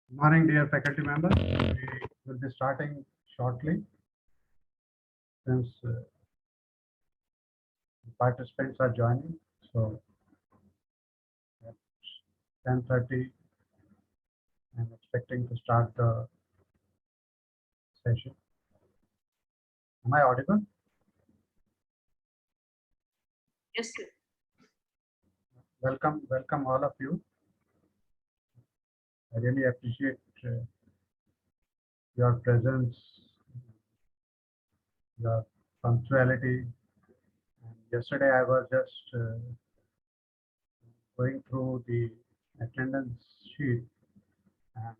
Good morning, dear faculty members. We will be starting shortly since participants are joining. So at 10:30, I'm expecting to start the session. Am I audible? Yes, sir. Welcome all of you. I really appreciate your presence, your punctuality. And yesterday I was just going through the attendance sheet, and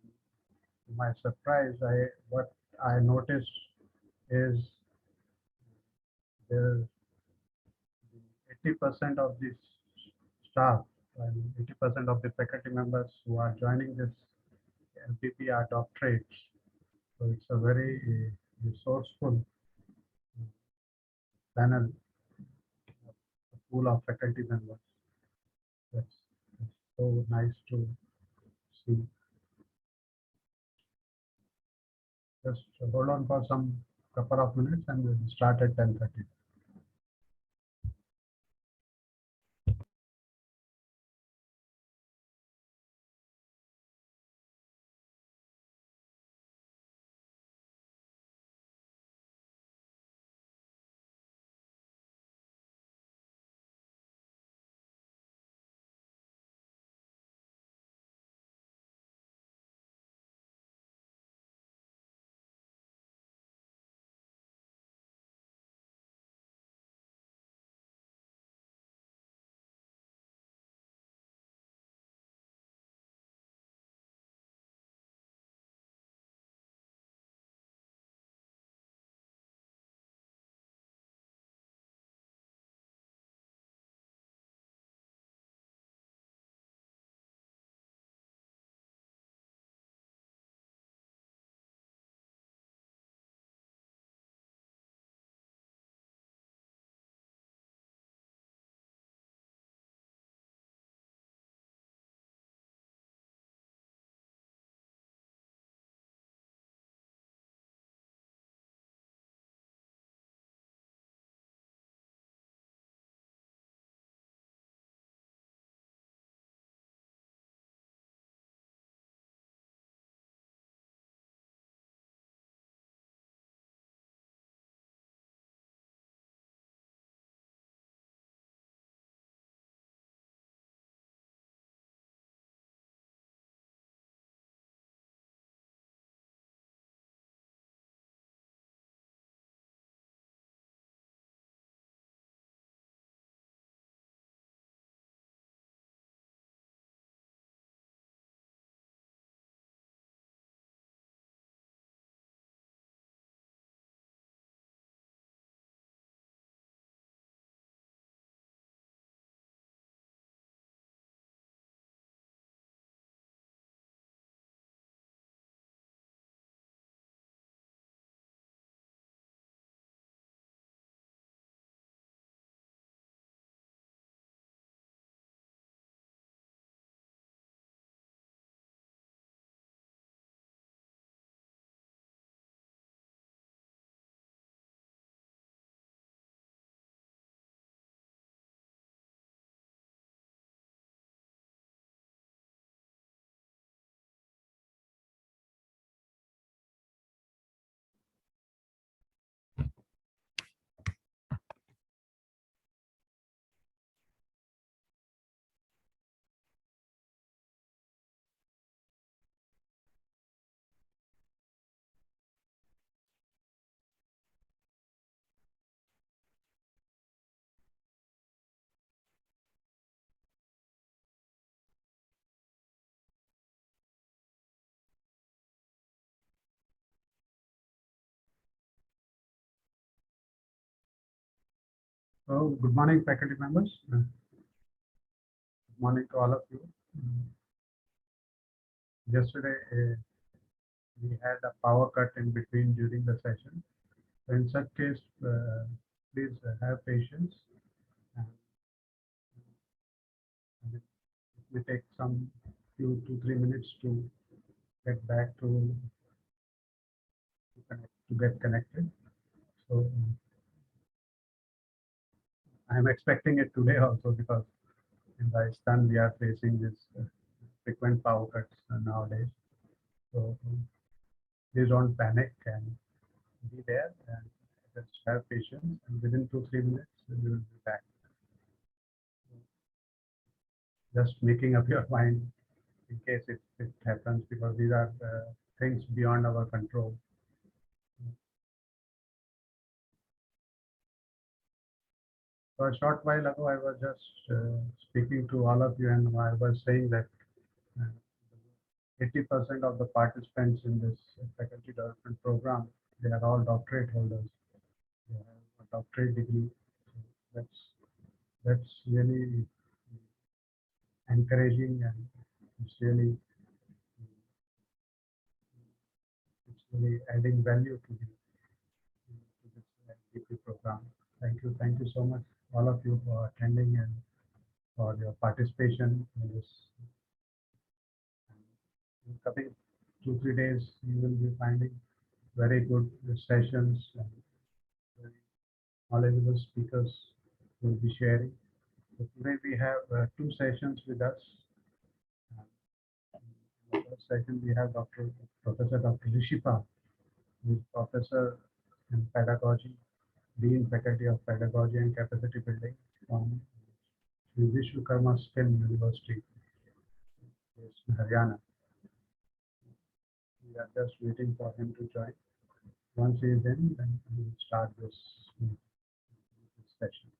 to my surprise, what I noticed is there 80% of the staff and 80% of the faculty members who are joining this LPP are doctorates. So it's a very resourceful panel, a pool of faculty members. That's so nice to see. Just hold on for some couple of minutes and we'll start at 10:30. So good morning, faculty members. Good morning to all of you. Yesterday we had a power cut in between during the session. So in such case, please have patience. And it may take some 2 to 3 minutes to get back to get connected. So I'm expecting it today also because in Rajasthan we are facing this frequent power cuts nowadays. So please don't panic and be there and just have patience. And within 2-3 minutes we will be back. Just making up your mind in case it happens because these are things beyond our control. So a short while ago, I was just speaking to all of you, and I was saying that 80% of the participants in this faculty development program, they are all doctorate holders. They have a doctorate degree. So that's really encouraging, and it's really it's really adding value to this degree program. Thank you so much, all of you, for attending and for your participation in this. In coming 2-3 days, you will be finding very good sessions and very knowledgeable speakers will be sharing. So today we have two sessions with us. In the first session we have Professor Dr. Rishipal, who is Professor in Pedagogy, Dean Faculty of Pedagogy and Capacity Building from Shri Vishwakarama STEM University, based in Haryana. We are just waiting for him to join. Once he is in, then we will start this session.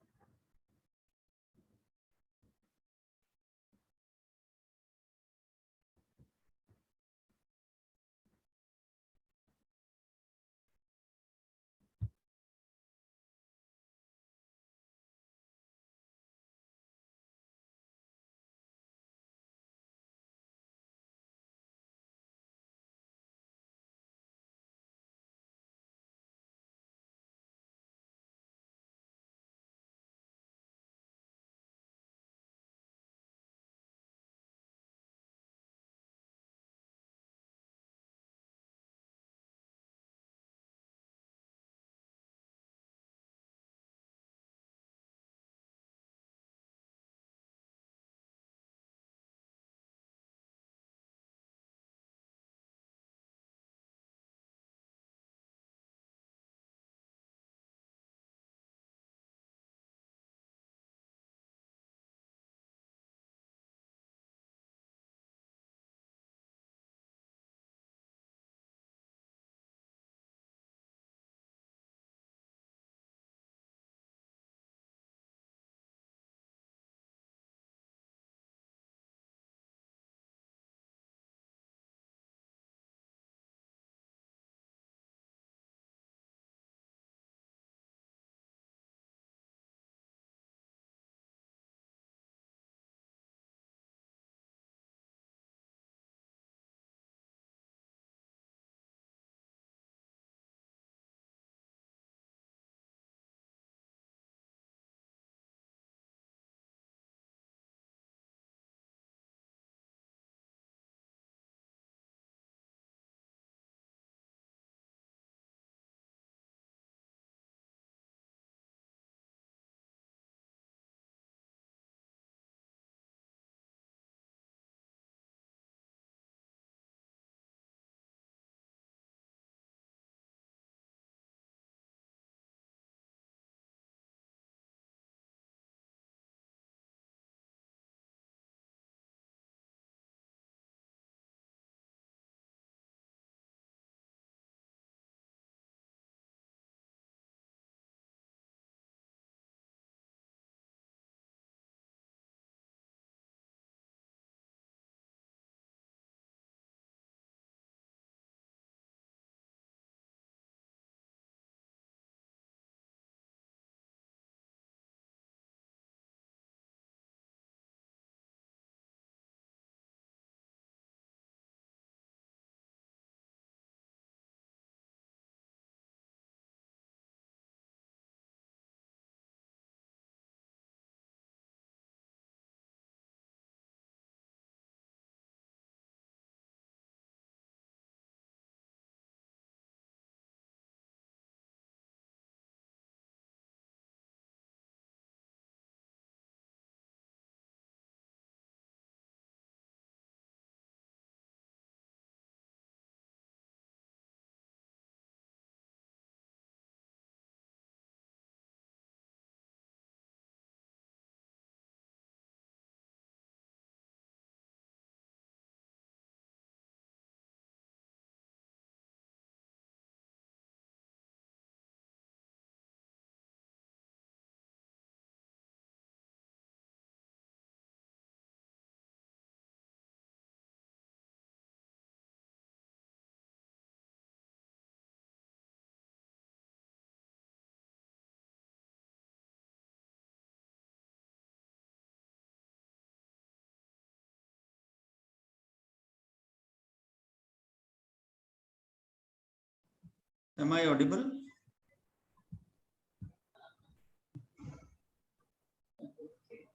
Am I audible?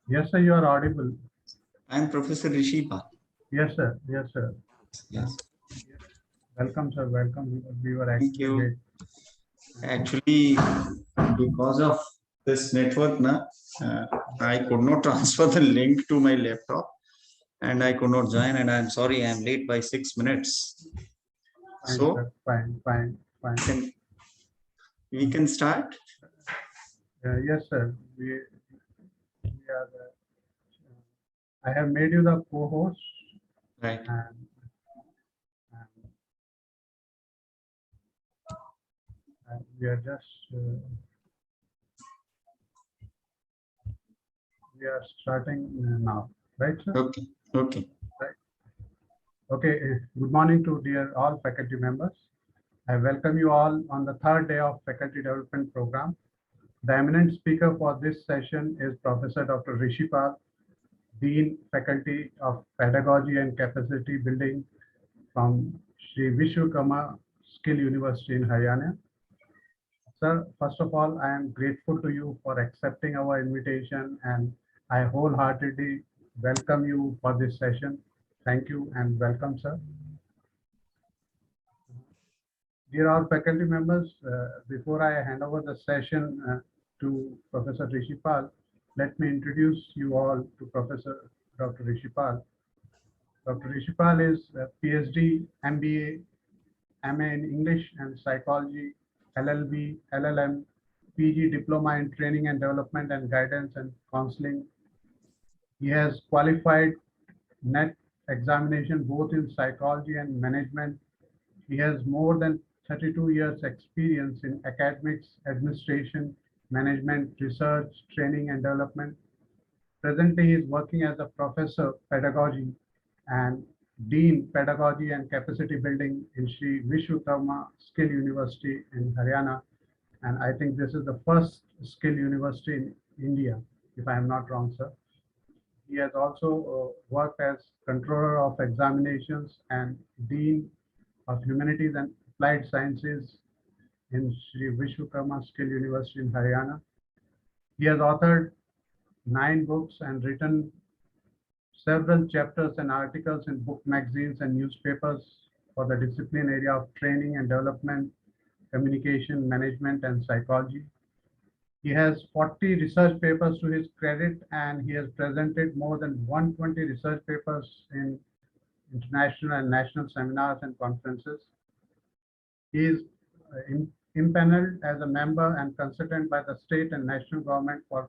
Yes, sir, you are audible. I am Professor Rishipal. Yes, sir. Yes, sir. Yes. Welcome, sir. Welcome. We were Thank actually you. late. Actually, because of this network, I could not transfer the link to my laptop and I could not join. And I'm sorry, I'm late by 6 minutes. Fine, So sir. Fine. we can start. Yes, sir. We are. I have made you the co-host, Right. and we are just we are starting now, right, sir? Okay. Okay. Okay. Good morning to dear all faculty members. I welcome you all on the third day of Faculty Development Program. The eminent speaker for this session is Professor Dr. Rishipal, Dean, Faculty of Pedagogy and Capacity Building from Shri Vishwakarama Skill University in Haryana. Sir, first of all, I am grateful to you for accepting our invitation, and I wholeheartedly welcome you for this session. Thank you and welcome, sir. Dear all faculty members, before I hand over the session to Professor Rishipal, let me introduce you all to Professor Dr. Rishipal. Dr. Rishipal is a PhD, MBA, MA in English and Psychology, LLB, LLM, PG Diploma in Training and Development and Guidance and Counseling. He has qualified NET examination both in psychology and management. He has more than 32 years experience in academics, administration, management, research, training and development. Presently, he is working as a professor pedagogy and Dean Pedagogy and Capacity Building in Shri Vishwakarama Skill University in Haryana. And I think this is the first skill university in India, if I am not wrong, sir. He has also worked as Controller of Examinations and Dean of Humanities and Applied Sciences in Shri Vishwakarama Skill University in Haryana. He has authored 9 books and written several chapters and articles in book magazines and newspapers for the discipline area of training and development, communication, management, and psychology. He has 40 research papers to his credit, and he has presented more than 120 research papers in international and national seminars and conferences. He is impaneled as a member and consultant by the state and national government for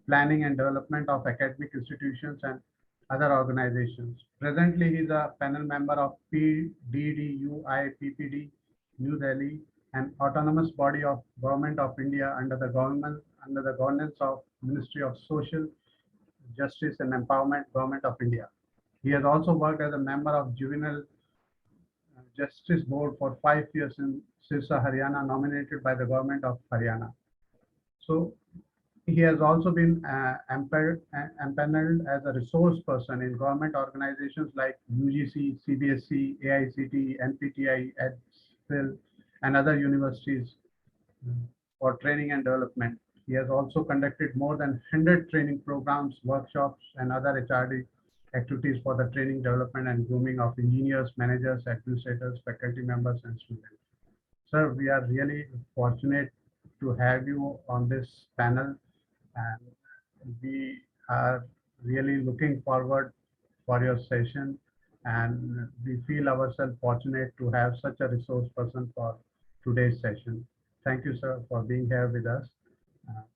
planning and development of academic institutions and other organizations. Presently, he is a panel member of PDDUI PPD, New Delhi, an autonomous body of Government of India under the governance of Ministry of Social Justice and Empowerment, Government of India. He has also worked as a member of Juvenile Justice Board for 5 years in Sirsa, Haryana, nominated by the Government of Haryana. So he has also been empaneled as a resource person in government organizations like UGC, CBSE, AICTE, NPTI, EdSPIL, and other universities for training and development. He has also conducted more than 100 training programs, workshops, and other HRD activities for the training, development, and grooming of engineers, managers, administrators, faculty members, and students. Sir, we are really fortunate to have you on this panel, and we are really looking forward for your session, and we feel ourselves fortunate to have such a resource person for today's session. Thank you, sir, for being here with us.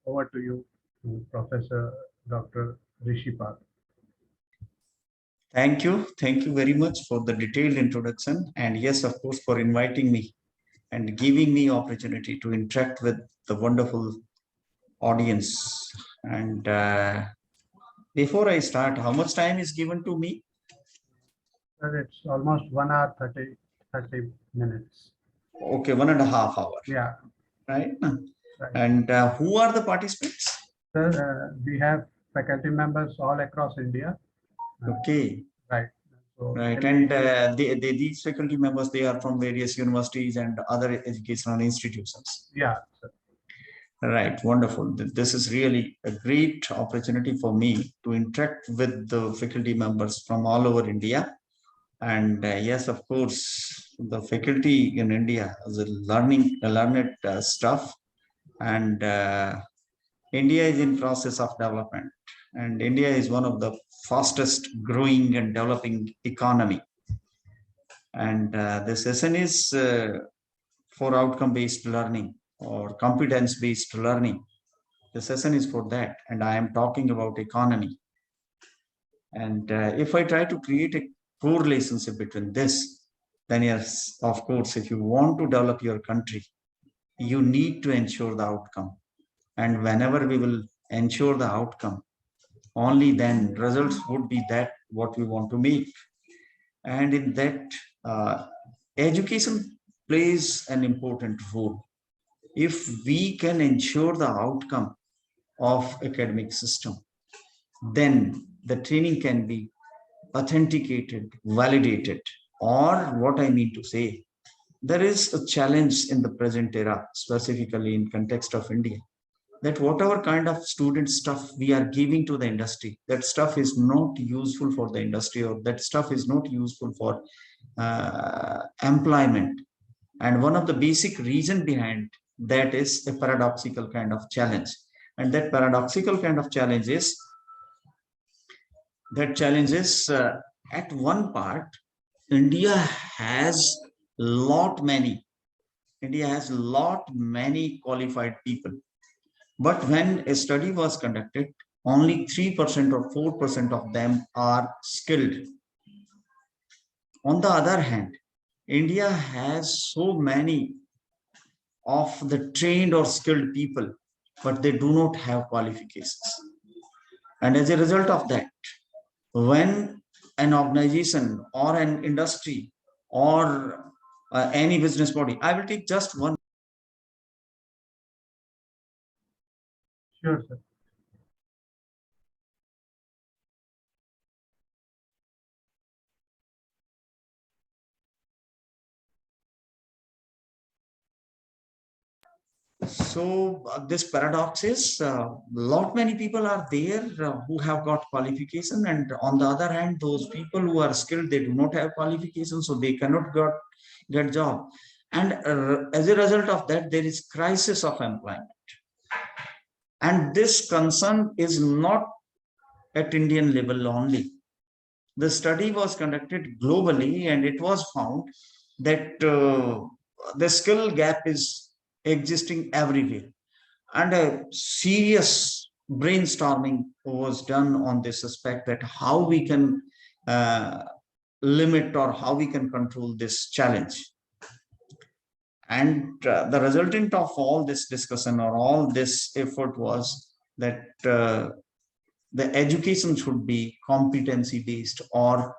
Over to you, Professor Dr. Rishipal. Thank you. Thank you very much for the detailed introduction. And yes, of course, for inviting me and giving me opportunity to interact with the wonderful audience. And before I start, how much time is given to me? Sir, it's almost 1 hour 30 minutes. Okay, 1.5 hours. Yeah. Right. Right. And who are the participants? Sir, we have faculty members all across India. Okay. Right. So Right. every- And these faculty members, they are from various universities and other educational institutions. yeah, sir. Right. Wonderful. This is really a great opportunity for me to interact with the faculty members from all over India. And yes, of course, the faculty in India is a learned stuff. And India is in process of development. And India is one of the fastest growing and developing economy. And the session is for outcome-based learning or competence-based learning. The session is for that. And I am talking about economy. And if I try to create a correlationship between this, then yes, of course, if you want to develop your country, you need to ensure the outcome. And whenever we will ensure the outcome, only then results would be that what we want to make. And in that, education plays an important role. If we can ensure the outcome of academic system, then the training can be authenticated, validated, or what I mean to say, there is a challenge in the present era, specifically in context of India, that whatever kind of student stuff we are giving to the industry, that stuff is not useful for the industry, or that stuff is not useful for employment. And one of the basic reason behind that is a paradoxical kind of challenge. And that paradoxical kind of challenge is at one part, India has India has lot many qualified people. But when a study was conducted, only 3% or 4% of them are skilled. On the other hand, India has so many of the trained or skilled people, but they do not have qualifications. And as a result of that, when an organization or an industry or any business body, I will take just one. Sure, sir. So this paradox is lot many people are there who have got qualification, and on the other hand, those people who are skilled, they do not have qualification, so they cannot get job. And as a result of that, there is crisis of employment. And this concern is not at Indian level only. The study was conducted globally, and it was found that the skill gap is existing everywhere. And a serious brainstorming was done on this aspect, that how we can limit or how we can control this challenge. And the resultant of all this discussion or all this effort was that the education should be competency based, or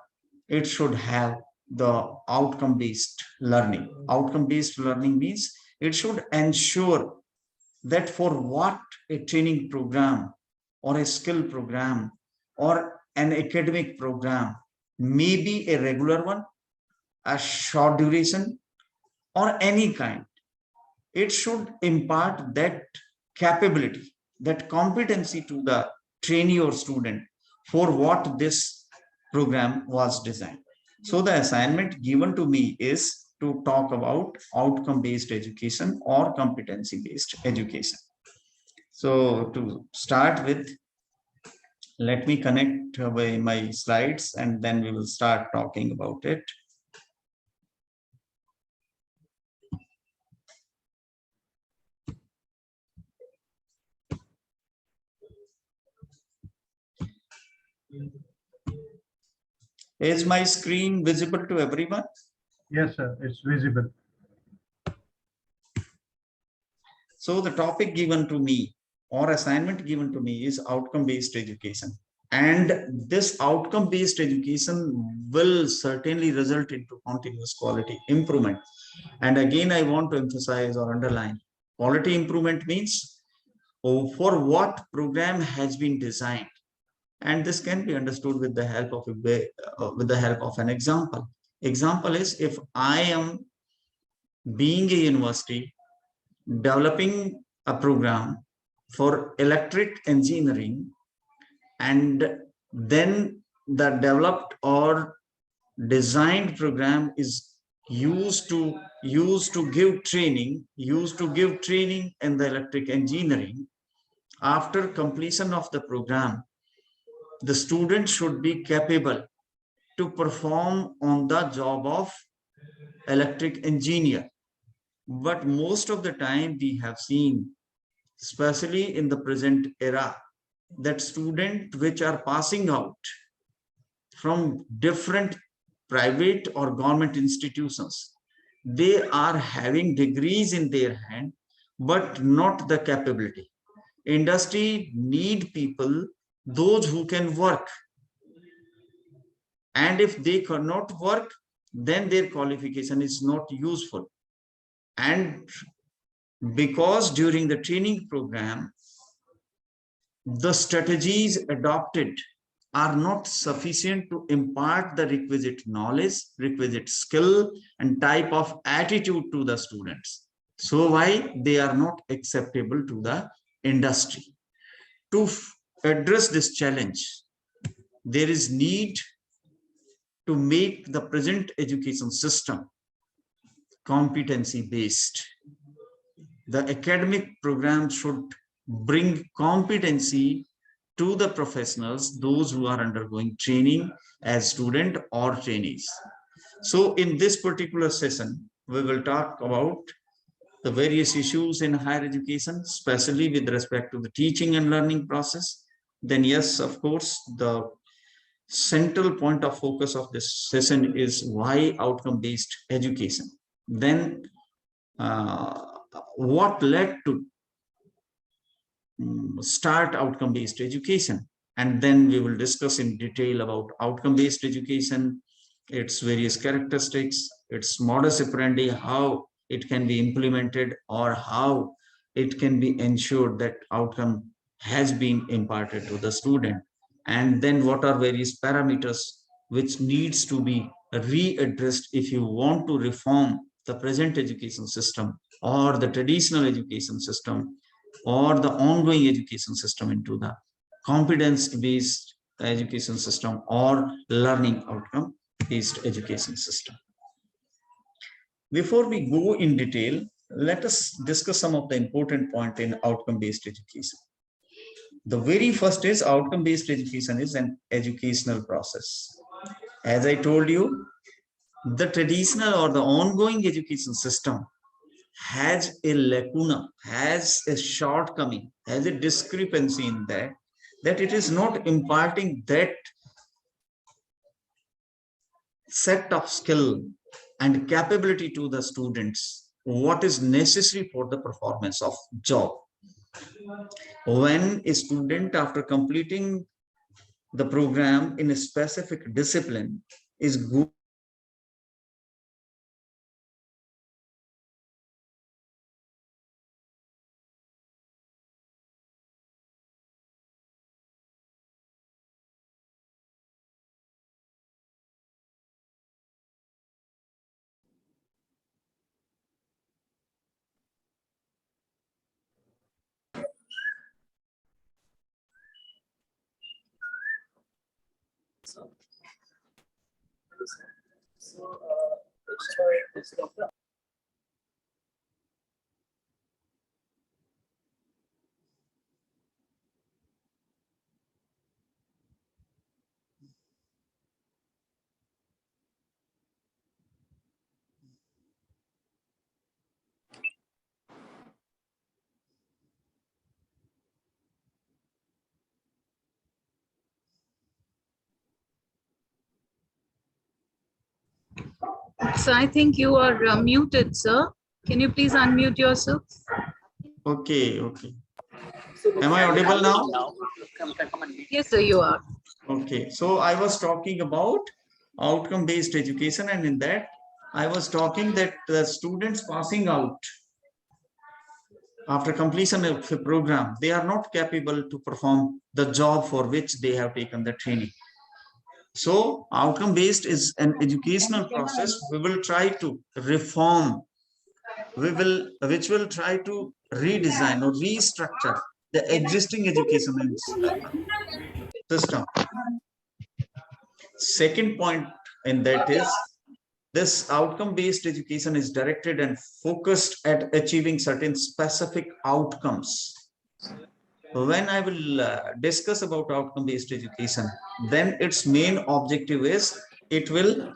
it should have the outcome based learning. Outcome based learning means it should ensure that for what a training program or a skill program or an academic program, may be a regular one, a short duration, or any kind, it should impart that capability, that competency to the trainee or student for what this program was designed. So the assignment given to me is to talk about outcome-based education or competency-based education. So to start with, let me connect my slides and then we will start talking about it. Is my screen visible to everyone? Yes, sir. It's visible. So the topic given to me or assignment given to me is outcome-based education. And this outcome-based education will certainly result into continuous quality improvement. And again, I want to emphasize or underline, quality improvement means for what program has been designed And this can be understood with the help of an example. Example is, if I am being a university developing a program for electric engineering, and then the developed or designed program is used to give training in the electric engineering. After completion of the program, the student should be capable to perform on the job of electric engineer. But most of the time we have seen, especially in the present era, that students which are passing out from different private or government institutions, they are having degrees in their hand, but not the capability. Industry need people, those who can work. And if they cannot work, then their qualification is not useful. And because during the training program, the strategies adopted are not sufficient to impart the requisite knowledge, requisite skill, and type of attitude to the students. So why they are not acceptable to the industry. To address this challenge, there is need to make the present education system competency based. The academic program should bring competency to the professionals, those who are undergoing training as student or trainees. So in this particular session, we will talk about the various issues in higher education, especially with respect to the teaching and learning process. Then yes, of course, the central point of focus of this session is why outcome-based education. Then what led to start outcome-based education, and then we will discuss in detail about outcome-based education, its various characteristics, its modus operandi, how it can be implemented, or how it can be ensured that outcome has been imparted to the student, and then what are various parameters which needs to be readdressed if you want to reform the present education system or the traditional education system or the ongoing education system into the competence-based education system or learning outcome-based education system. Before we go in detail, let us discuss some of the important points in outcome-based education. The very first is outcome-based education is an educational process. As I told you, the traditional or the ongoing education system has a lacuna, has a shortcoming, has a discrepancy in that it is not imparting that set of skill and capability to the students what is necessary for the performance of job. When a student, after completing the program in a specific discipline, is good, So I think you are muted, sir. Can you please unmute yourself? okay. Am I audible now? Yes, sir, you are. Okay, so I was talking about outcome-based education, and in that I was talking that the students passing out after completion of a program, they are not capable to perform the job for which they have taken the training. So outcome-based is an educational process. We will try to reform, which will try to redesign or restructure the existing education system. Second point in that is this outcome-based education is directed and focused at achieving certain specific outcomes. When I will discuss about outcome-based education, then its main objective is it will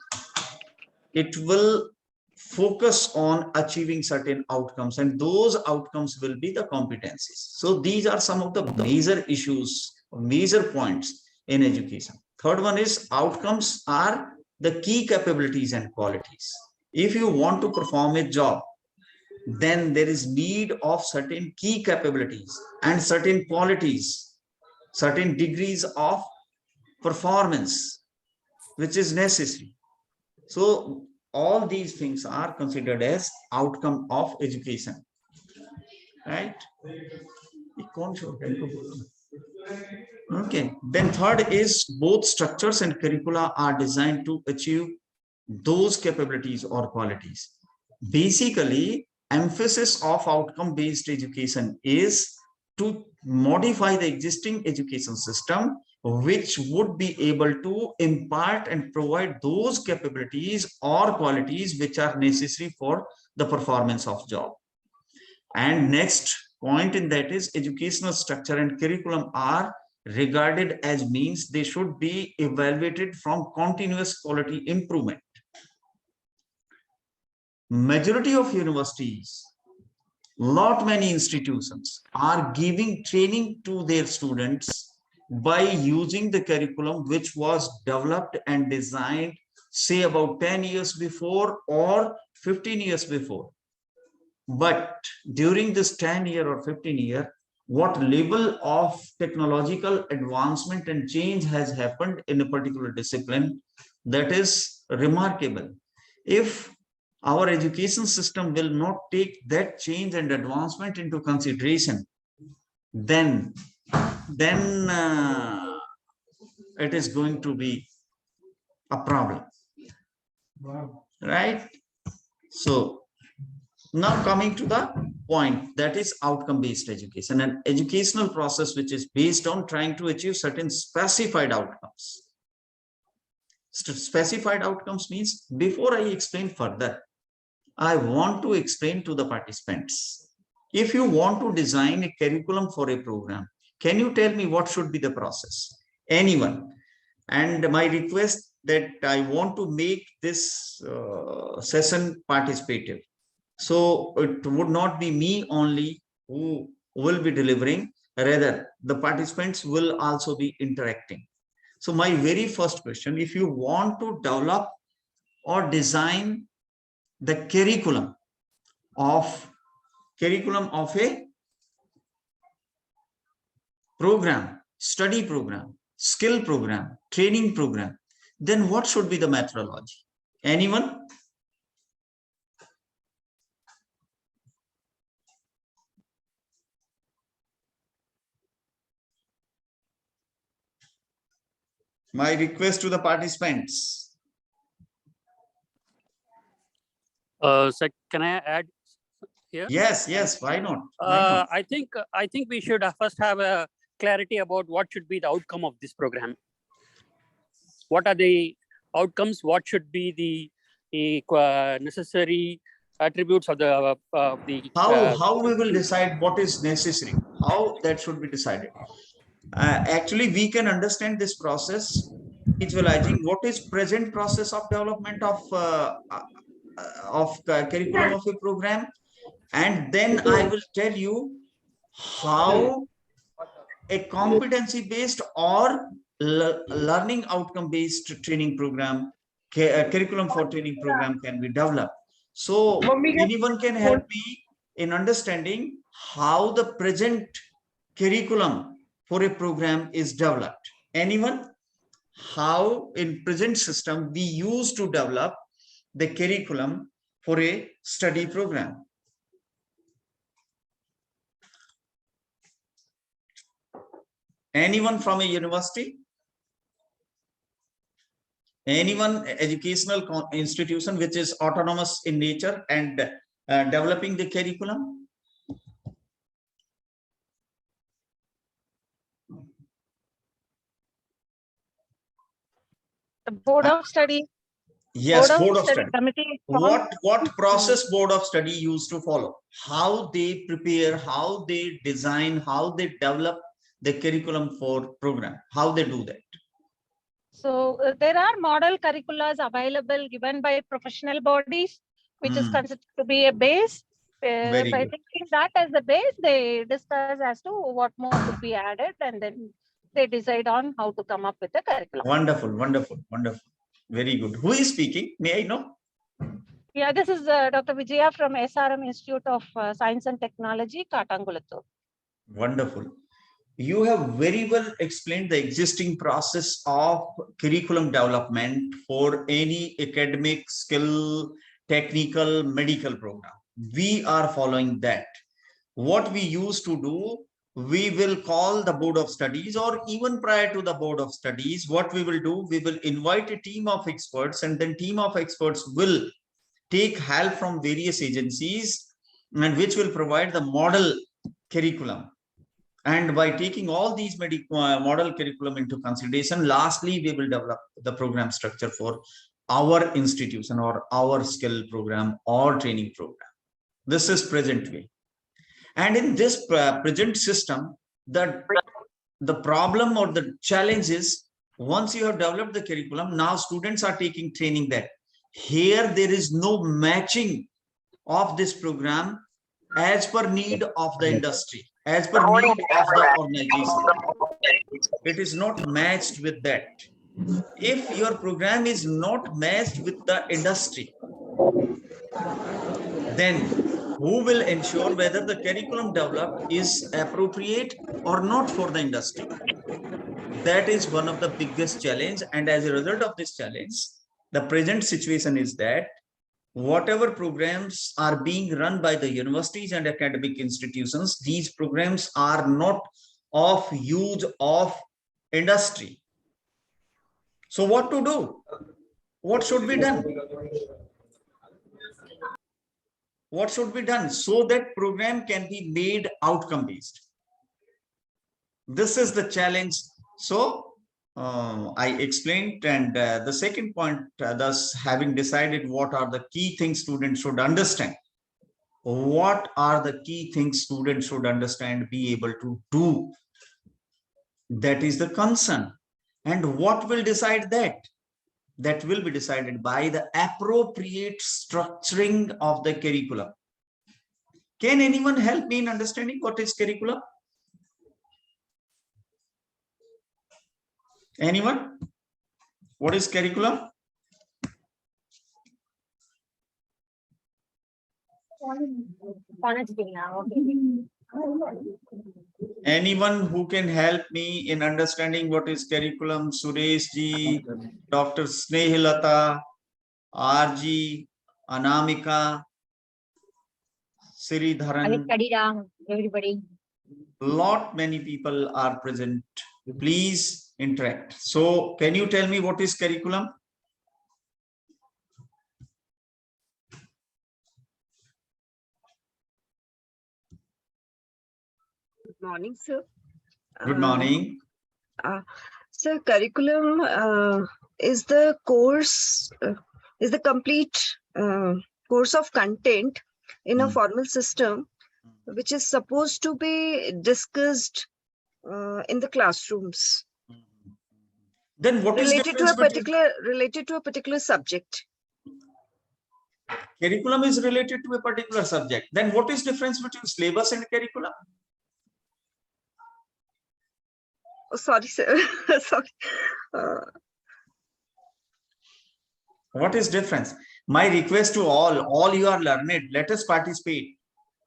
focus on achieving certain outcomes, and those outcomes will be the competencies. So these are some of the major issues, major points in education. Third one is outcomes are the key capabilities and qualities. If you want to perform a job, then there is need of certain key capabilities and certain qualities, certain degrees of performance, which is necessary. So all these things are considered as outcome of education, right? Okay, then third is both structures and curricula are designed to achieve those capabilities or qualities. Basically, emphasis of outcome-based education is to modify the existing education system, which would be able to impart and provide those capabilities or qualities which are necessary for the performance of job. And next point in that is educational structure and curriculum are regarded as means they should be evaluated from continuous quality improvement. Majority of universities, many institutions are giving training to their students by using the curriculum which was developed and designed, say about 10 years before or 15 years before. But during this 10-year or 15-year, what level of technological advancement and change has happened in a particular discipline, that is remarkable. If our education system will not take that change and advancement into consideration, then it is going to be a problem. Wow. Right? So now coming to the point, that is outcome-based education, an educational process which is based on trying to achieve certain specified outcomes. Specified outcomes means, before I explain further, I want to explain to the participants. If you want to design a curriculum for a program, can you tell me what should be the process? Anyone? And my request that I want to make this session participative. So it would not be me only who will be delivering, rather the participants will also be interacting. So my very first question, if you want to develop or design the curriculum of a program, study program, skill program, training program, then what should be the methodology? Anyone? My request to the participants. So can I add here? Yes, why not? Why not? I think we should first have a clarity about what should be the outcome of this program. What are the outcomes? What should be the necessary attributes of the how we will decide what is necessary? How that should be decided? Actually, we can understand this process visualizing what is present process of development of curriculum of a program, and then I will tell you how a competency based or learning outcome based training program, curriculum for training program can be developed. So anyone can help me in understanding how the present curriculum for a program is developed. Anyone? How in present system we used to develop the curriculum for a study program? Anyone from a university? Anyone educational institution which is autonomous in nature and developing the curriculum? The Board of Study. Yes, Board of Study. Committee. What process Board of Study used to follow? How they prepare, how they design, how they develop the curriculum for program, how they do that? So there are model curriculums available given by professional bodies, which is considered to be a base. Very By good. taking that as the base, they discuss as to what more could be added, and then they decide on how to come up with the curriculum. Wonderful, wonderful, wonderful. Very good. Who is speaking? May I know? Yeah, this is Dr. Vijaya from SRM Institute of Science and Technology, Katangulathur. Wonderful. You have very well explained the existing process of curriculum development for any academic, skill, technical, medical program. We are following that. What we used to do, we will call the Board of Studies, or even prior to the Board of Studies, what we will do, we will invite a team of experts, and then team of experts will take help from various agencies, and which will provide the model curriculum. And by taking all these model curriculum into consideration, lastly, we will develop the program structure for our institution or our skill program or training program. This is present way. And in this present system, the problem or the challenge is, once you have developed the curriculum, now students are taking training that here there is no matching of this program as per need of the industry, as per need of the organization. It is not matched with that. If your program is not matched with the industry, then who will ensure whether the curriculum developed is appropriate or not for the industry? That is one of the biggest challenge. And as a result of this challenge, the present situation is that whatever programs are being run by the universities and academic institutions, these programs are not of use of industry. So what to do? What should be done? What should be done so that program can be made outcome based? This is the challenge. So I explained, and the second point, thus having decided what are the key things students should understand, what are the key things students should understand, be able to do, that is the concern. And what will decide that? That will be decided by the appropriate structuring of the curriculum. Can anyone help me in understanding what is curriculum? Anyone? What is curriculum? Anyone who can help me in understanding what is curriculum? Suresh ji, Dr. Snehilata, RG, Anamika, Siridharan. Everybody. Many people are present. Please interact. So can you tell me what is curriculum? Good morning, sir. Good morning. Sir, curriculum is the course, is the complete course of content in a formal system, which is supposed to be discussed in the classrooms. Then what is related to a particular subject? Curriculum is related to a particular subject. Then what is difference between syllabus and curriculum? Oh, sorry, sir. Sorry. What is difference? My request to all you are learned, let us participate.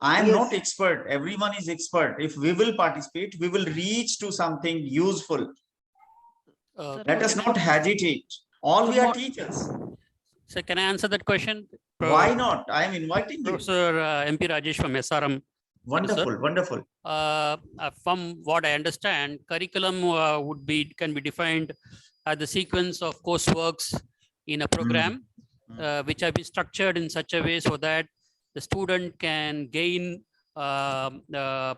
I am Yes. not expert. Everyone is expert. If we will participate, we will reach to something useful. Let us not hesitate. All we are teachers. So can I answer that question? Why not? I am inviting you. Professor MP Rajesh from SRM. Wonderful, wonderful. From what I understand, curriculum can be defined as the sequence of courseworks in a program, which have been structured in such a way so that the student can gain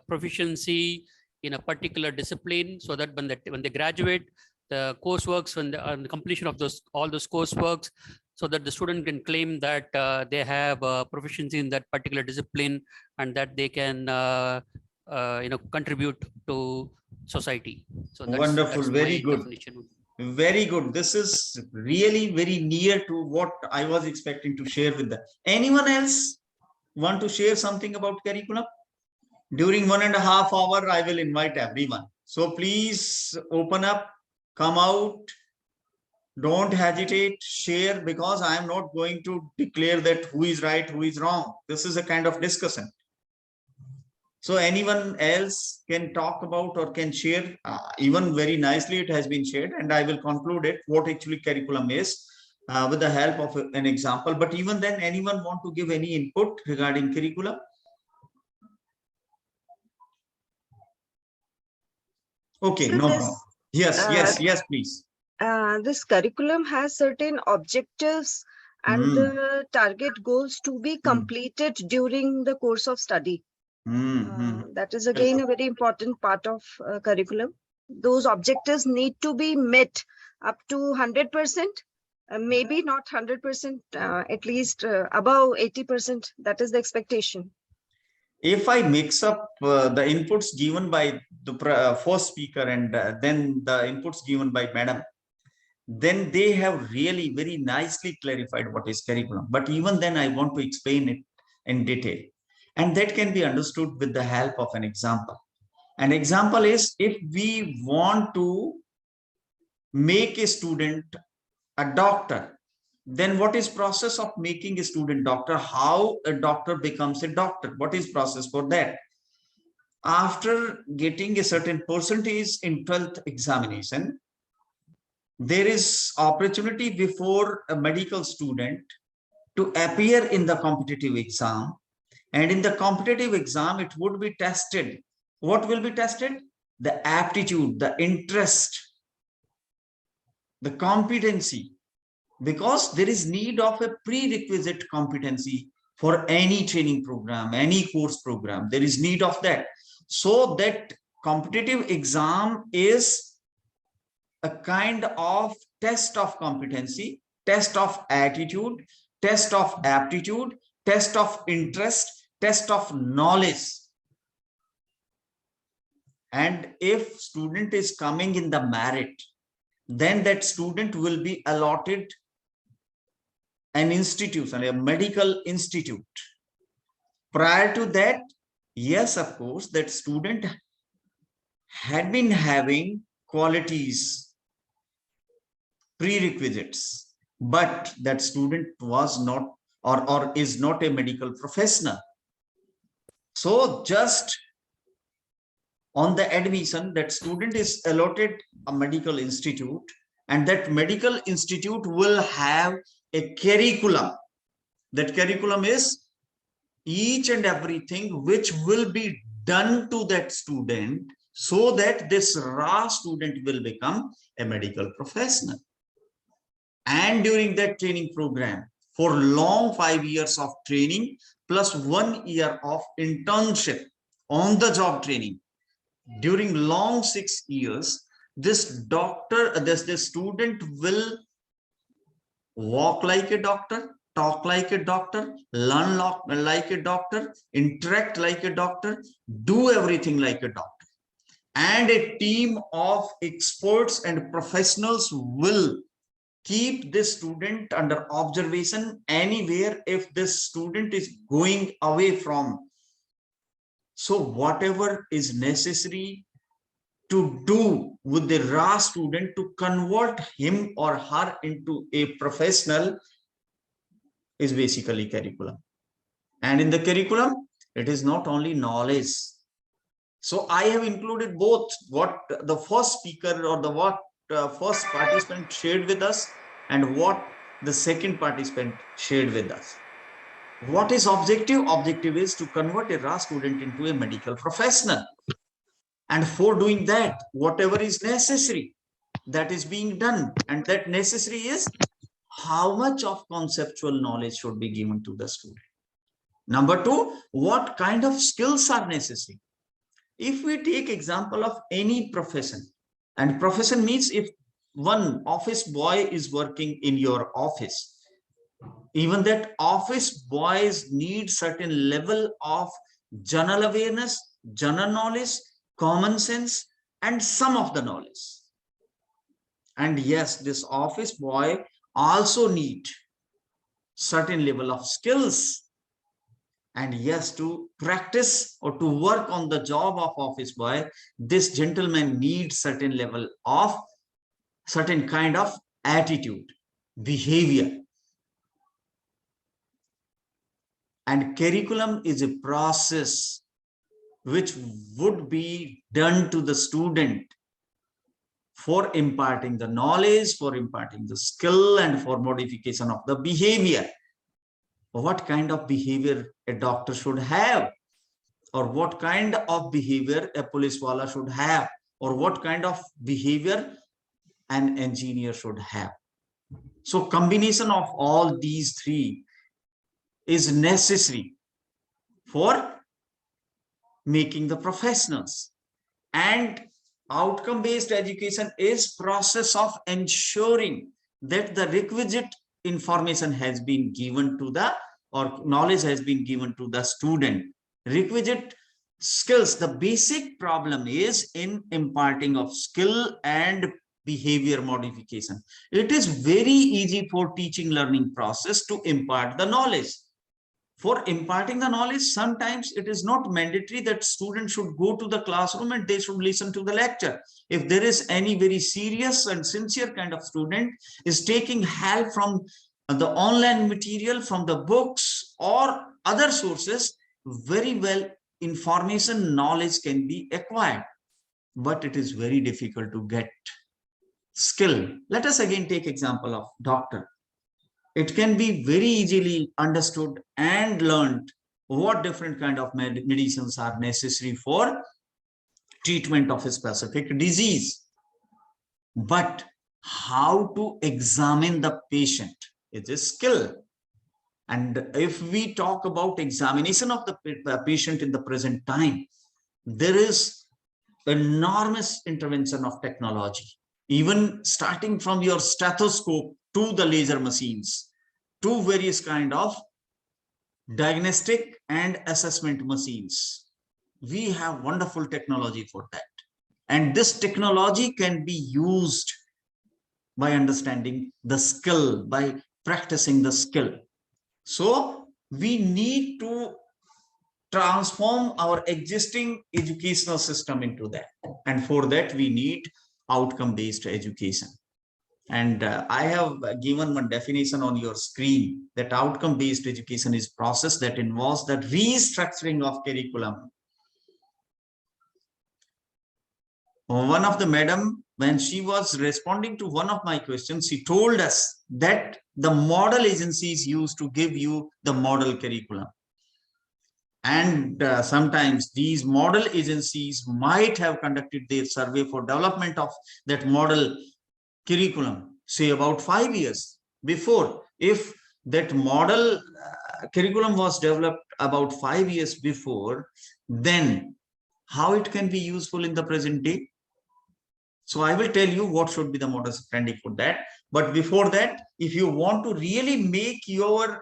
proficiency in a particular discipline, so that when they graduate, the courseworks, on the completion of all those courseworks, so that the student can claim that they have proficiency in that particular discipline, and that they can contribute to society. So Wonderful, very good. Definition. Very good. This is really very near to what I was expecting to share with them. Anyone else want to share something about curriculum? During 1.5 hours, I will invite everyone. So please open up, come out, don't hesitate, share, because I am not going to declare that who is right, who is wrong. This is a kind of discussion. So anyone else can talk about or can share, even very nicely it has been shared, and I will conclude it, what actually curriculum is with the help of an example. But even then, anyone want to give any input regarding curriculum? Okay, So no this, problem. Yes, please. This curriculum has certain objectives and the target goals to be completed during the course of study. That is again a very important part of curriculum. Those objectives need to be met up to 100%, maybe not 100%, at least above 80%. That is the expectation. If I mix up the inputs given by the first speaker and then the inputs given by madam, then they have really very nicely clarified what is curriculum. But even then, I want to explain it in detail. And that can be understood with the help of an example. An example is, if we want to make a student a doctor, then what is process of making a student doctor? How a doctor becomes a doctor? What is process for that? After getting a certain percentage in 12th examination, there is opportunity before a medical student to appear in the competitive exam. And in the competitive exam, it would be tested. What will be tested? The aptitude, the interest, the competency, because there is need of a prerequisite competency for any training program, any course program. There is need of that. So that competitive exam is a kind of test of competency, test of attitude, test of aptitude, test of interest, test of knowledge. And if student is coming in the merit, then that student will be allotted an institution, a medical institute. Prior to that, yes, of course, that student had been having qualities, prerequisites, but that student was not or is not a medical professional. So just on the admission, that student is allotted a medical institute, and that medical institute will have a curriculum. That curriculum is each and everything which will be done to that student so that this raw student will become a medical professional. And during that training program, for long 5 years of training plus 1 year of internship on the job training, during long 6 years, this student will walk like a doctor, talk like a doctor, learn like a doctor, interact like a doctor, do everything like a doctor. And a team of experts and professionals will keep this student under observation anywhere if this student is going away from. So whatever is necessary to do with the raw student to convert him or her into a professional is basically curriculum. And in the curriculum, it is not only knowledge. So I have included both what the first speaker or the first participant shared with us and what the second participant shared with us. What is objective? Objective is to convert a raw student into a medical professional. And for doing that, whatever is necessary, that is being done. And that necessary is how much of conceptual knowledge should be given to the student. Number two, what kind of skills are necessary? If we take example of any profession, and profession means if one office boy is working in your office, even that office boys need certain level of general awareness, general knowledge, common sense, and some of the knowledge. And yes, this office boy also need certain level of skills. And yes, to practice or to work on the job of office boy, this gentleman needs certain level of certain kind of attitude, behavior. And curriculum is a process which would be done to the student for imparting the knowledge, for imparting the skill, and for modification of the behavior. What kind of behavior a doctor should have, or what kind of behavior a police wala should have, or what kind of behavior an engineer should have. So combination of all these three is necessary for making the professionals. And outcome-based education is process of ensuring that the requisite information has been given to the, or knowledge has been given to the student. Requisite skills, the basic problem is in imparting of skill and behavior modification. It is very easy for teaching learning process to impart the knowledge. For imparting the knowledge, sometimes it is not mandatory that students should go to the classroom and they should listen to the lecture. If there is any very serious and sincere kind of student is taking help from the online material, from the books or other sources, very well information, knowledge can be acquired, but it is very difficult to get skill. Let us again take example of doctor. It can be very easily understood and learned what different kind of medicines are necessary for treatment of a specific disease. But how to examine the patient is a skill. And if we talk about examination of the patient in the present time, there is enormous intervention of technology, even starting from your stethoscope to the laser machines, to various kind of diagnostic and assessment machines. We have wonderful technology for that. And this technology can be used by understanding the skill, by practicing the skill. So we need to transform our existing educational system into that. And for that, we need outcome-based education. And I have given one definition on your screen that outcome-based education is process that involves the restructuring of curriculum. One of the madam, when she was responding to one of my questions, she told us that the model agencies used to give you the model curriculum. And sometimes these model agencies might have conducted their survey for development of that model curriculum, say about 5 years before. If that model curriculum was developed about 5 years before, then how it can be useful in the present day? So I will tell you what should be the modus operandi for that. But before that, if you want to really make your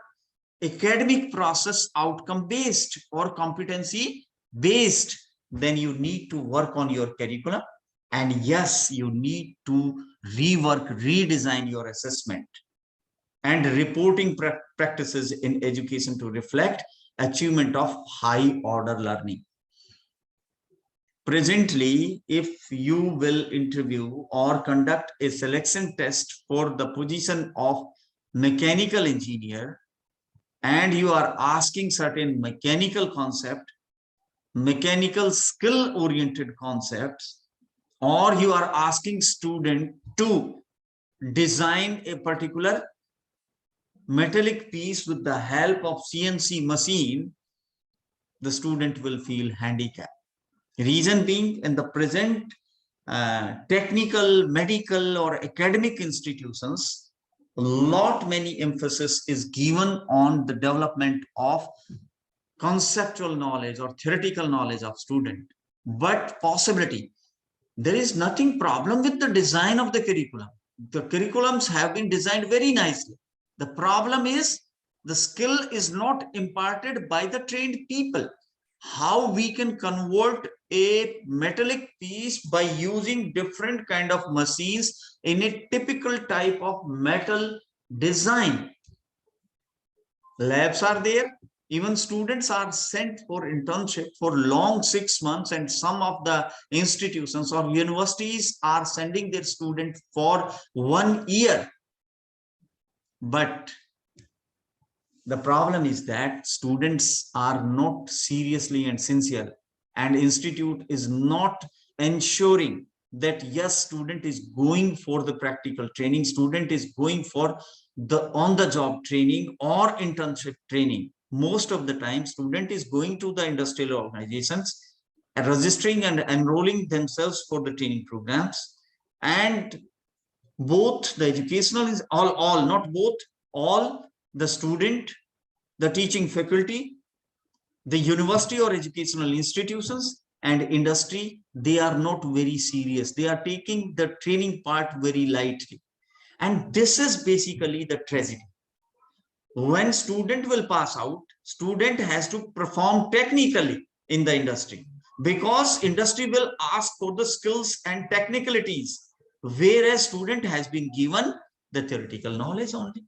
academic process outcome based or competency based, then you need to work on your curriculum. And yes, you need to rework, redesign your assessment and reporting practices in education to reflect achievement of high order learning. Presently, if you will interview or conduct a selection test for the position of mechanical engineer, and you are asking certain mechanical concept, mechanical skill oriented concepts, or you are asking student to design a particular metallic piece with the help of CNC machine, the student will feel handicapped. Reason being, in the present technical, medical, or academic institutions, many emphasis is given on the development of conceptual knowledge or theoretical knowledge of student. But possibility, there is nothing problem with the design of the curriculum. The curriculums have been designed very nicely. The problem is the skill is not imparted by the trained people. How we can convert a metallic piece by using different kind of machines in a typical type of metal design. Labs are there. Even students are sent for internship for long 6 months, and some of the institutions or universities are sending their students for 1 year. But the problem is that students are not seriously and sincere, and institute is not ensuring that yes, student is going for the practical training, student is going for the on-the-job training or internship training. Most of the time, student is going to the industrial organizations and registering and enrolling themselves for the training programs. And both the educational is all, not both, all the student, the teaching faculty, the university or educational institutions and industry, they are not very serious. They are taking the training part very lightly. And this is basically the tragedy. When student will pass out, student has to perform technically in the industry, because industry will ask for the skills and technicalities, whereas student has been given the theoretical knowledge only.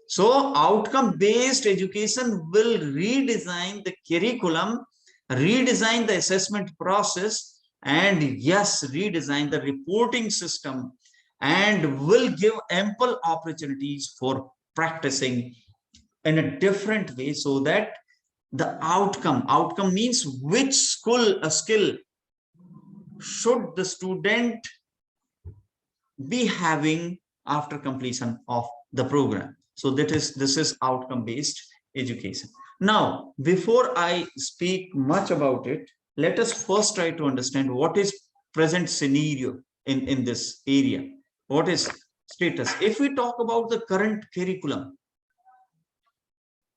So outcome-based education will redesign the curriculum, redesign the assessment process, and yes, redesign the reporting system, and will give ample opportunities for practicing in a different way, so that the outcome means which skill should the student be having after completion of the program. So this is outcome based education. Now, before I speak much about it, let us first try to understand what is present scenario in this area. What is status? If we talk about the current curriculum,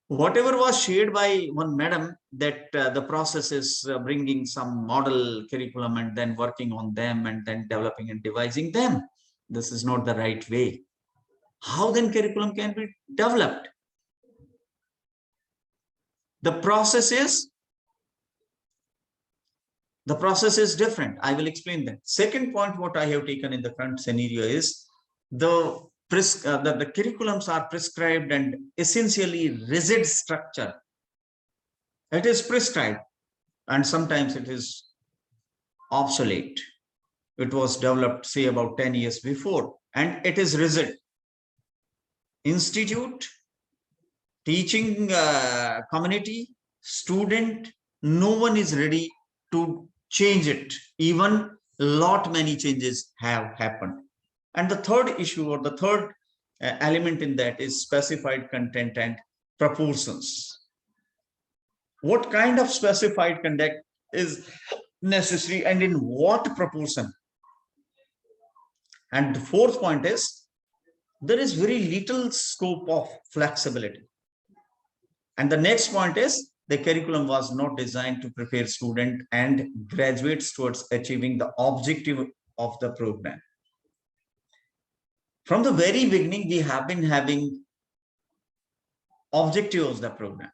whatever was shared by one madam, that the process is bringing some model curriculum and then working on them and then developing and devising them. This is not the right way. How then curriculum can be developed? The process is different. I will explain that. Second point, what I have taken in the current scenario is the curriculums are prescribed and essentially rigid structure. It is prescribed and sometimes it is obsolete. It was developed, say, about 10 years before, and it is rigid. Institute, teaching community, student, no one is ready to change it. Even many changes have happened. And the third issue, or the third element in that, is specified content and proportions. What kind of specified content is necessary and in what proportion? And the fourth point is, there is very little scope of flexibility. And the next point is, the curriculum was not designed to prepare students and graduates towards achieving the objective of the program. From the very beginning, we have been having objectives of the program,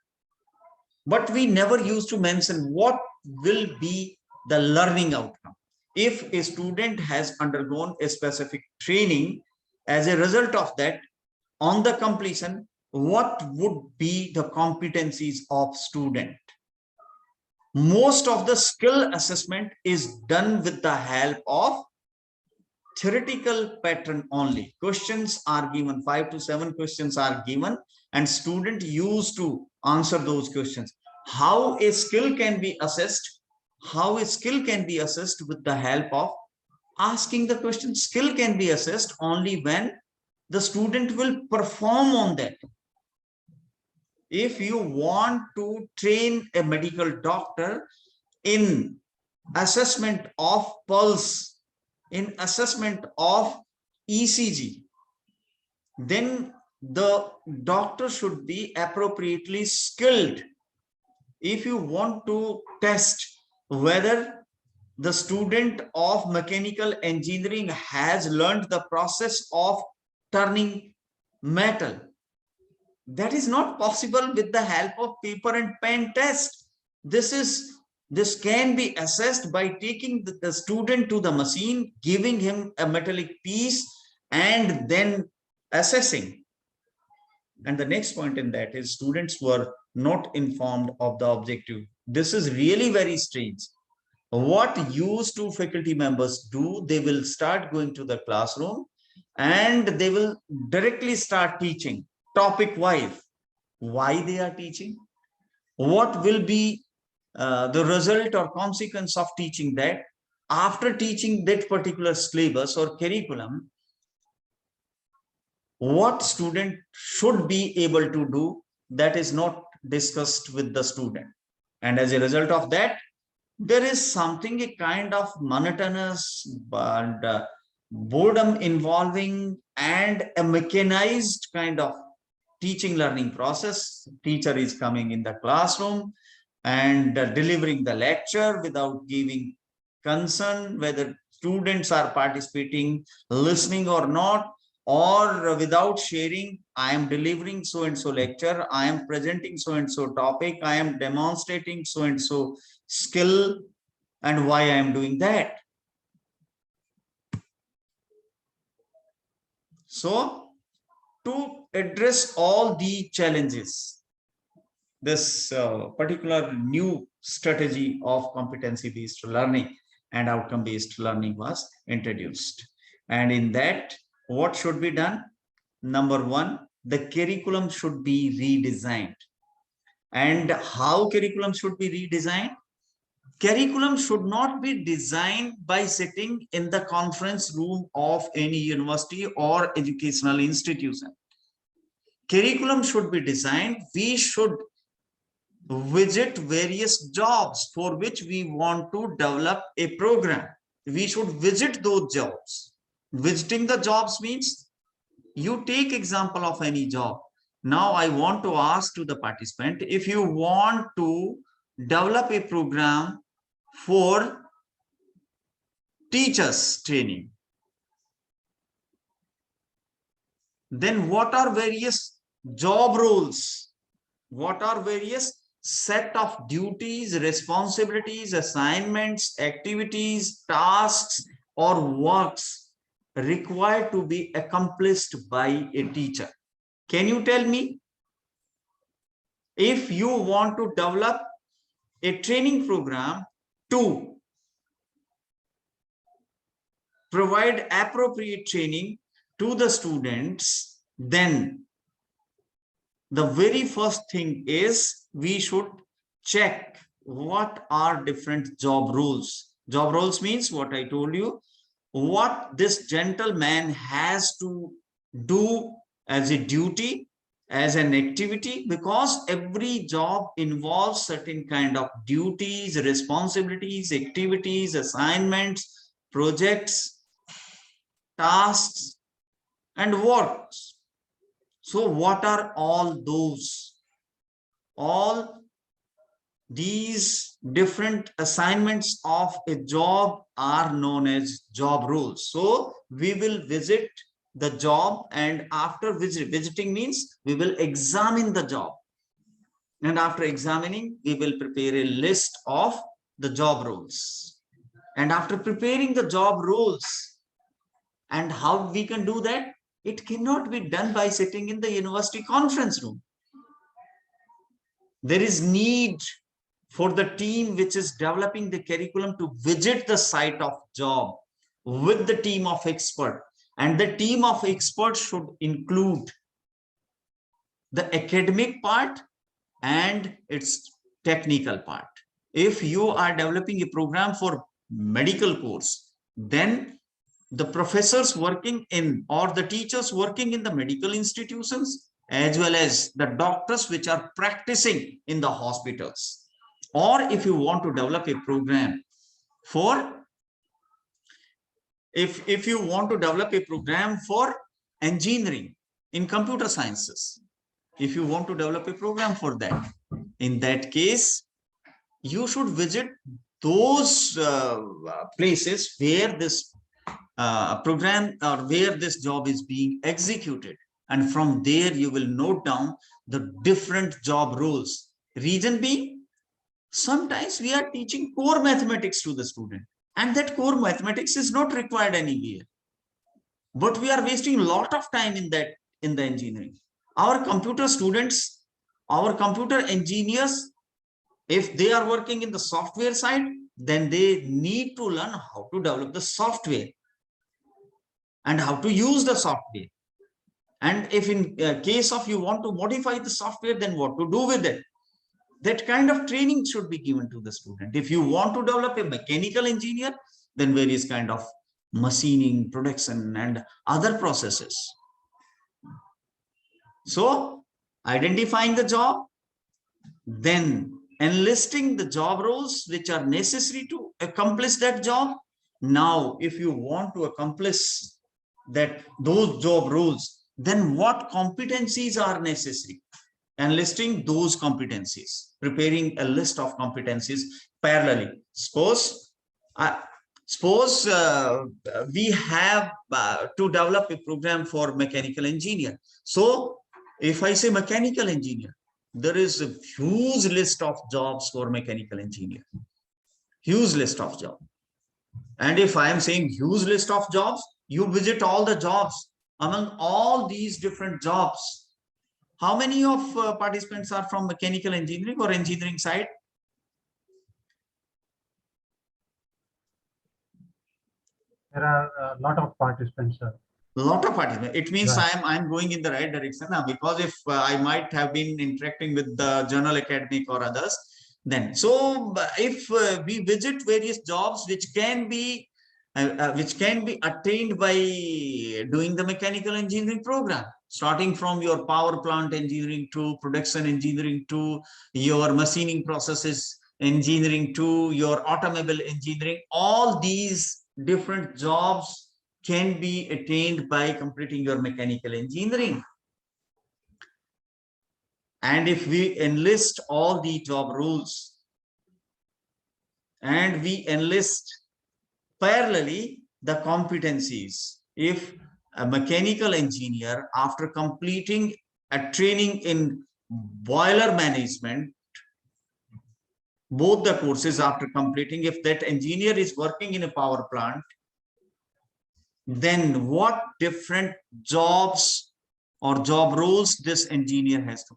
but we never used to mention what will be the learning outcome. If a student has undergone a specific training, as a result of that, on the completion, what would be the competencies of student? Most of the skill assessment is done with the help of theoretical pattern only. Questions are given, 5 to 7 questions are given, and student used to answer those questions. How a skill can be assessed? How a skill can be assessed with the help of asking the question. Skill can be assessed only when the student will perform on that. If you want to train a medical doctor in assessment of pulse, in assessment of ECG, then the doctor should be appropriately skilled. If you want to test whether the student of mechanical engineering has learned the process of turning metal, that is not possible with the help of paper and pen test. This can be assessed by taking the student to the machine, giving him a metallic piece, and then assessing. And the next point in that is students were not informed of the objective. This is really very strange. What used to faculty members do, they will start going to the classroom and they will directly start teaching topic wise. Why they are teaching? What will be the result or consequence of teaching that? After teaching that particular syllabus or curriculum, what student should be able to do, that is not discussed with the student. And as a result of that, there is something, a kind of monotonous and boredom involving and a mechanized kind of teaching learning process. Teacher is coming in the classroom and delivering the lecture without giving concern whether students are participating, listening or not, or without sharing, I am delivering so and so lecture, I am presenting so and so topic, I am demonstrating so and so skill, and why I am doing that. So to address all the challenges, this particular new strategy of competency-based learning and outcome-based learning was introduced. And in that, what should be done? Number one, the curriculum should be redesigned. And how curriculum should be redesigned? Curriculum should not be designed by sitting in the conference room of any university or educational institution. Curriculum should be designed. We should visit various jobs for which we want to develop a program. We should visit those jobs. Visiting the jobs means you take example of any job. Now I want to ask to the participant, if you want to develop a program for teachers training, then what are various job roles? What are various set of duties, responsibilities, assignments, activities, tasks, or works required to be accomplished by a teacher? Can you tell me? If you want to develop a training program to provide appropriate training to the students, then the very first thing is we should check what are different job roles. Job roles means what I told you, what this gentleman has to do as a duty, as an activity, because every job involves certain kind of duties, responsibilities, activities, assignments, projects, tasks, and works. So what are all those? All these different assignments of a job are known as job roles. So we will visit the job, and after visiting means we will examine the job, and after examining we will prepare a list of the job roles. And after preparing the job roles, and how we can do that? It cannot be done by sitting in the university conference room. There is need for the team which is developing the curriculum to visit the site of job with the team of experts. And the team of experts should include the academic part and its technical part. If you are developing a program for medical course, then the professors working in or the teachers working in the medical institutions, as well as the doctors which are practicing in the hospitals. Or if you want to develop a program for, if you want to develop a program for engineering in computer sciences, if you want to develop a program for that, in that case, you should visit those places where this program or where this job is being executed. And from there, you will note down the different job roles. Reason being, sometimes we are teaching core mathematics to the student, and that core mathematics is not required anywhere. But we are wasting a lot of time in that, in the engineering. Our computer students, our computer engineers, if they are working in the software side, then they need to learn how to develop the software and how to use the software. And if in case of you want to modify the software, then what to do with it. That kind of training should be given to the student. If you want to develop a mechanical engineer, then various kind of machining, production, and other processes. So identifying the job, then enlisting the job roles which are necessary to accomplish that job. Now, if you want to accomplish those job roles, then what competencies are necessary? Enlisting those competencies, preparing a list of competencies parallelly. Suppose we have to develop a program for mechanical engineer. So if I say mechanical engineer, there is a huge list of jobs for mechanical engineer, huge list of jobs. And if I am saying huge list of jobs, you visit all the jobs. Among all these different jobs, how many of participants are from mechanical engineering or engineering side? There are a lot of participants, sir. Lot of participants. It means Right. I'm going in the right direction now, because if I might have been interacting with the journal academic or others, then so if we visit various jobs which can be attained by doing the mechanical engineering program, starting from your power plant engineering to production engineering to your machining processes engineering to your automobile engineering, all these different jobs can be attained by completing your mechanical engineering. And if we enlist all the job roles and we enlist parallelly the competencies, if a mechanical engineer, after completing a training in boiler management, both the courses after completing, if that engineer is working in a power plant, then what different jobs or job roles this engineer has to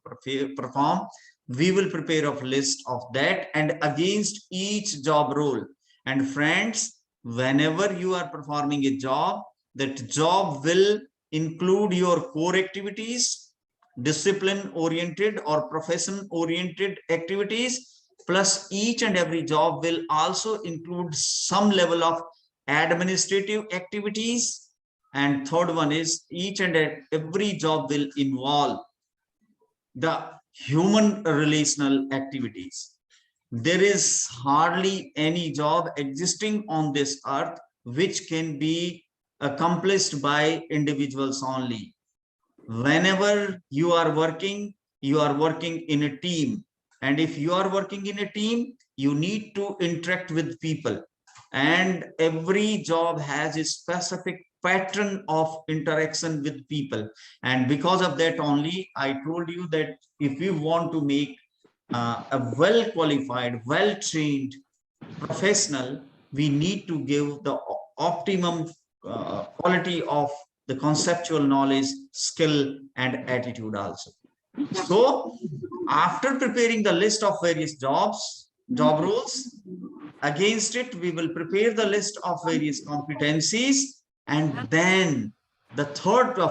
perform. We will prepare a list of that and against each job role. And friends, whenever you are performing a job, that job will include your core activities, discipline oriented or profession oriented activities, plus each and every job will also include some level of administrative activities. And third one is each and every job will involve the human relational activities. There is hardly any job existing on this earth which can be accomplished by individuals only. Whenever you are working in a team. And if you are working in a team, you need to interact with people. And every job has a specific pattern of interaction with people. And because of that only, I told you that if we want to make a well-qualified, well-trained professional, we need to give the optimum quality of the conceptual knowledge, skill, and attitude also. So after preparing the list of various job roles, against it, we will prepare the list of various competencies. And then the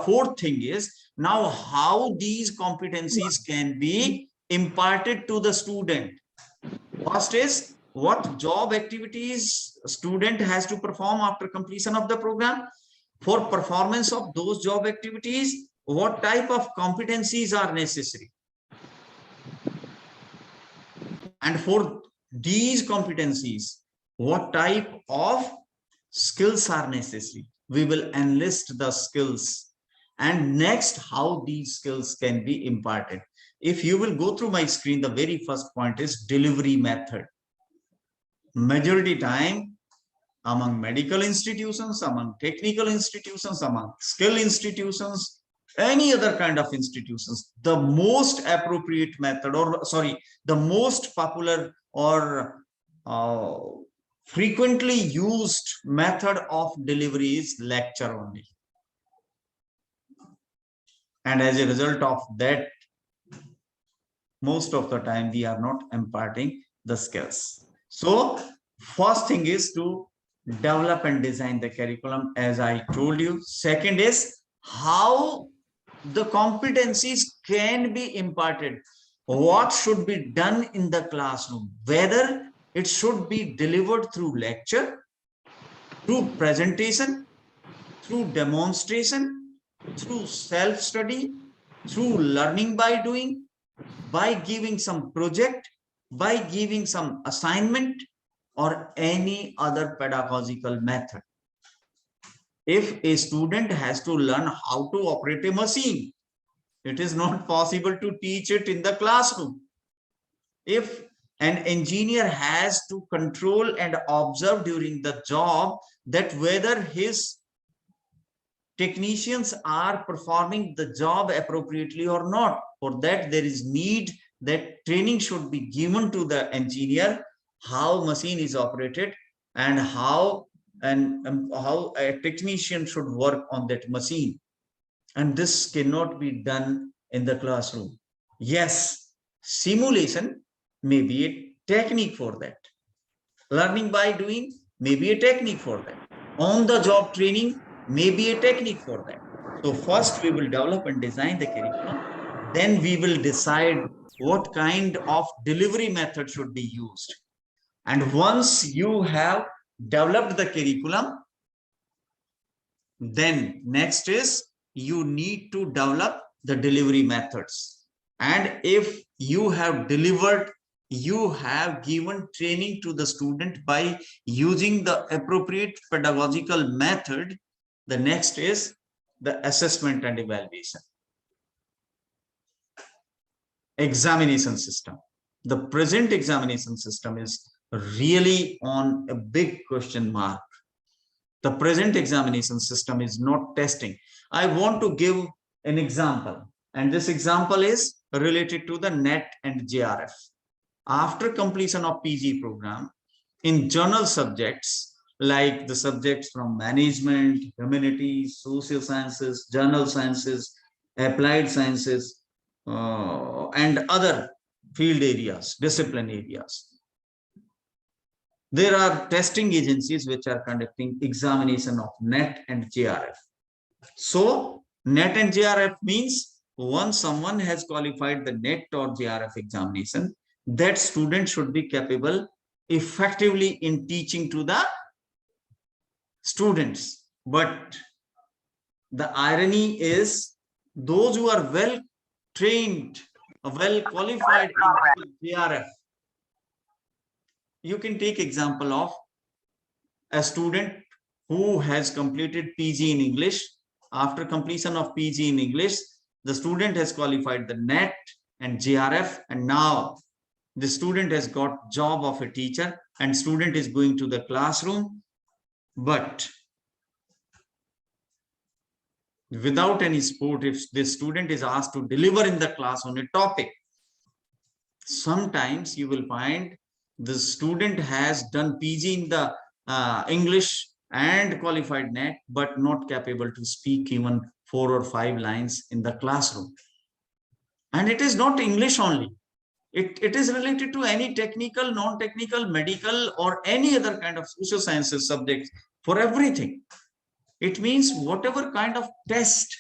fourth thing is now how these competencies can be imparted to the student. First is what job activities student has to perform after completion of the program. For performance of those job activities, what type of competencies are necessary. And for these competencies, what type of skills are necessary. We will enlist the skills. And next, how these skills can be imparted. If you will go through my screen, the very first point is delivery method. Majority time, among medical institutions, among technical institutions, among skill institutions, any other kind of institutions, the most appropriate method, or sorry, the most popular or frequently used method of delivery is lecture only. And as a result of that, most of the time we are not imparting the skills. So first thing is to develop and design the curriculum, as I told you. Second is how the competencies can be imparted. What should be done in the classroom, whether it should be delivered through lecture, through presentation, through demonstration, through self-study, through learning by doing, by giving some project, by giving some assignment, or any other pedagogical method. If a student has to learn how to operate a machine, it is not possible to teach it in the classroom. If an engineer has to control and observe during the job that whether his technicians are performing the job appropriately or not, for that there is need that training should be given to the engineer, how machine is operated and how a technician should work on that machine. And this cannot be done in the classroom. Yes, simulation may be a technique for that. Learning by doing may be a technique for that. On the job training may be a technique for that. So first we will develop and design the curriculum. Then we will decide what kind of delivery method should be used. And once you have developed the curriculum, then next is you need to develop the delivery methods. And if you have delivered, you have given training to the student by using the appropriate pedagogical method, the next is the assessment and evaluation. Examination system. The present examination system is really on a big question mark. The present examination system is not testing. I want to give an example, and this example is related to the NET and JRF. After completion of PG program, in general subjects like the subjects from management, humanities, social sciences, general sciences, applied sciences, and other field areas, discipline areas, there are testing agencies which are conducting examination of NET and JRF. So NET and JRF means once someone has qualified the NET or JRF examination, that student should be capable effectively in teaching to the students. But the irony is those who are well trained, well qualified in JRF, you can take example of a student who has completed PG in English. After completion of PG in English, the student has qualified the NET and JRF, and now the student has got job of a teacher and student is going to the classroom, but without any support, if the student is asked to deliver in the class on a topic, sometimes you will find the student has done PG in the English and qualified NET, but not capable to speak even 4 or 5 lines in the classroom. And it is not English only. It is related to any technical, non-technical, medical, or any other kind of social sciences subjects, for everything. It means whatever kind of test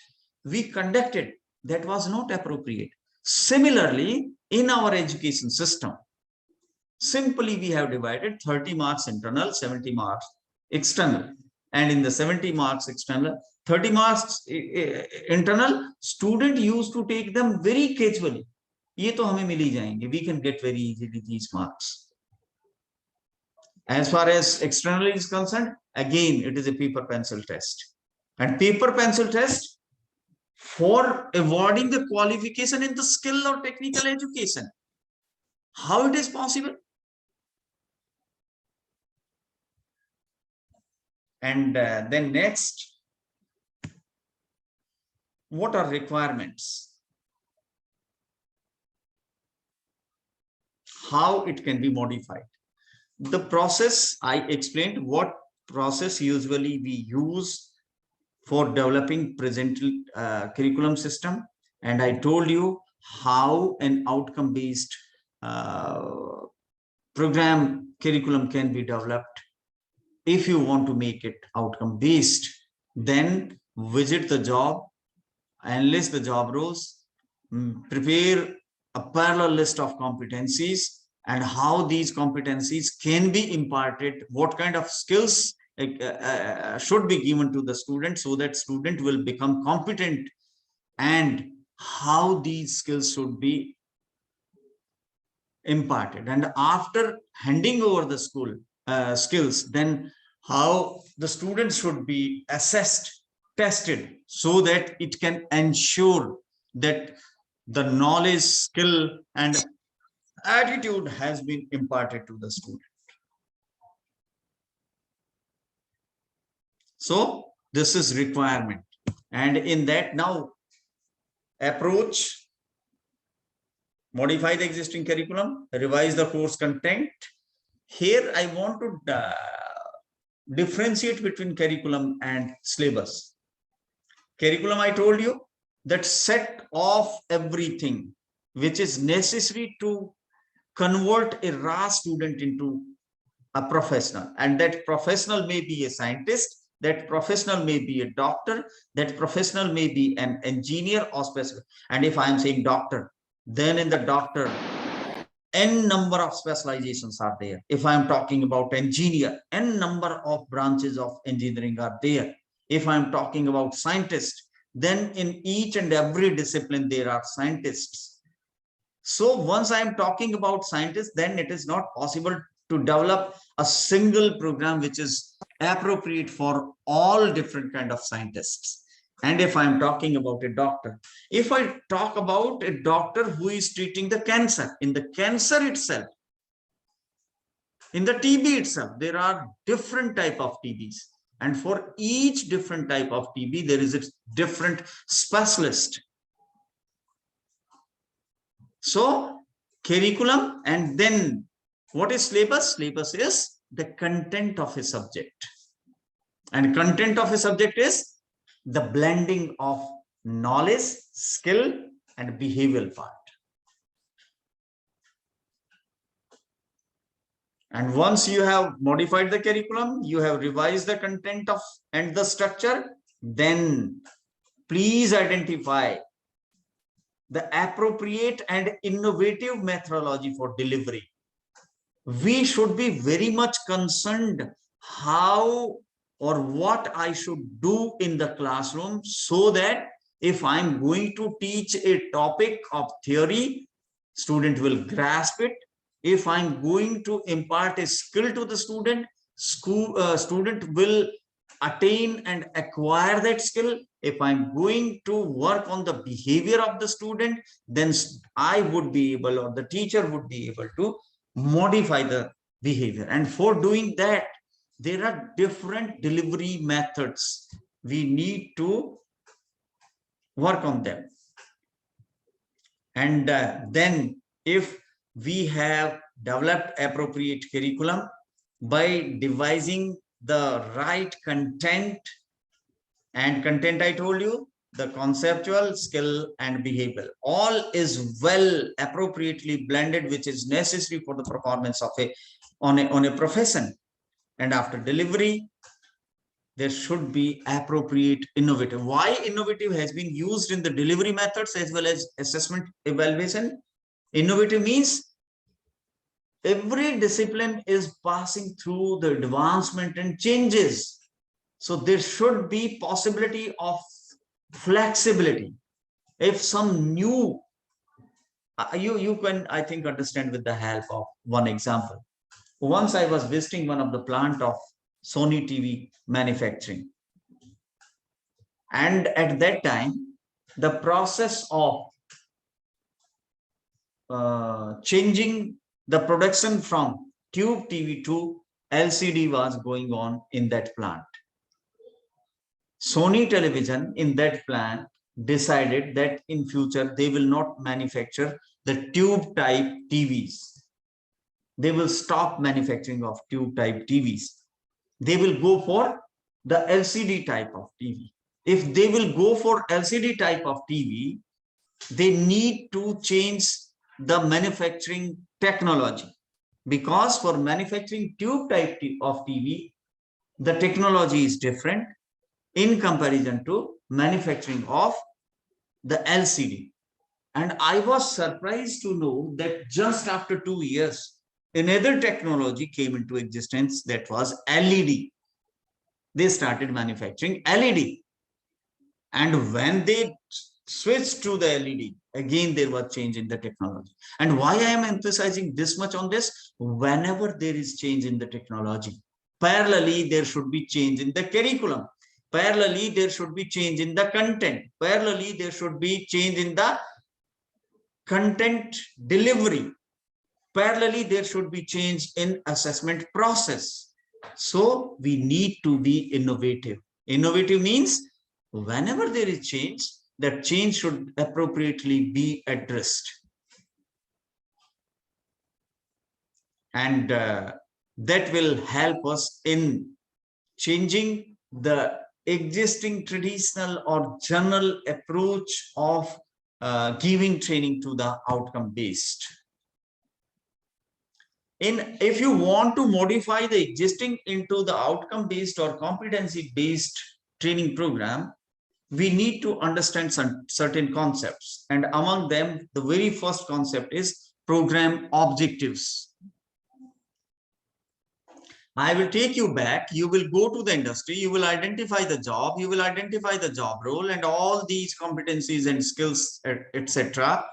we conducted, that was not appropriate. Similarly, in our education system, Simply we have divided 30 marks internal, 70 marks external. And in the 70 marks external, 30 marks internal, student used to take them very casually. ये तो हमें मिल ही जाएंगे. We can get very easily these marks. As far as external is concerned, again, it is a paper pencil test. And paper pencil test for awarding the qualification in the skill or technical education. How it is possible? And then next, what are requirements? How it can be modified? The process, I explained what process usually we use for developing present curriculum system. And I told you how an outcome-based program curriculum can be developed. If you want to make it outcome-based, then visit the job, enlist the job roles, prepare a parallel list of competencies and how these competencies can be imparted, what kind of skills should be given to the student so that student will become competent, and how these skills should be imparted. And after handing over the school skills, then how the students should be assessed, tested, so that it can ensure that the knowledge, skill, and attitude has been imparted to the student. So this is requirement. And in that, now approach, modify the existing curriculum, revise the course content. Here I want to differentiate between curriculum and syllabus. Curriculum, I told you, that set of everything which is necessary to convert a raw student into a professional, and that professional may be a scientist, that professional may be a doctor, that professional may be an engineer or specific. And if I am saying doctor, then in the doctor, n number of specializations are there. If I am talking about engineer, n number of branches of engineering are there. If I am talking about scientist, then in each and every discipline there are scientists. So once I am talking about scientists, then it is not possible to develop a single program which is appropriate for all different kind of scientists. And if I'm talking about a doctor, if I talk about a doctor who is treating the cancer, in the cancer itself, in the TB itself, there are different type of TBs. And for each different type of TB, there is a different specialist. So curriculum, and then what is syllabus? Syllabus is the content of a subject. And content of a subject is the blending of knowledge, skill, and behavioral part. And once you have modified the curriculum, you have revised the content of and the structure, then please identify the appropriate and innovative methodology for delivery. We should be very much concerned how or what I should do in the classroom, so that if I'm going to teach a topic of theory, student will grasp it. If I'm going to impart a skill to the student, student will attain and acquire that skill. If I'm going to work on the behavior of the student, then I would be able, or the teacher would be able to modify the behavior. And for doing that, there are different delivery methods. We need to work on them. And then if we have developed appropriate curriculum by devising the right content, and content I told you, the conceptual, skill, and behavioral, all is well appropriately blended, which is necessary for the performance of on a profession. And after delivery, there should be appropriate innovative. Why innovative has been used in the delivery methods as well as assessment evaluation? Innovative means every discipline is passing through the advancement and changes. So there should be possibility of flexibility. If some new, you can, I think, understand with the help of one example. Once I was visiting one of the plant of Sony TV manufacturing. And at that time, the process of changing the production from tube TV to LCD was going on in that plant. Sony Television in that plant decided that in future they will not manufacture the tube type TVs. They will stop manufacturing of tube type TVs. They will go for the LCD type of TV. If they will go for LCD type of TV, they need to change the manufacturing technology, because for manufacturing tube type of TV, the technology is different in comparison to manufacturing of the LCD. And I was surprised to know that just after 2 years, another technology came into existence, that was LED. They started manufacturing LED. And when they switched to the LED, again there was change in the technology. And why I am emphasizing this much on this? Whenever there is change in the technology, parallelly there should be change in the curriculum. Parallelly there should be change in the content. Parallelly there should be change in the content delivery. Parallelly there should be change in assessment process. So we need to be innovative. Innovative means whenever there is change, that change should appropriately be addressed. And that will help us in changing the existing traditional or general approach of giving training to the outcome based. If you want to modify the existing into the outcome based or competency based training program, we need to understand some certain concepts. And among them, the very first concept is program objectives. I will take you back. You will go to the industry. You will identify the job. You will identify the job role and all these competencies and skills, etc.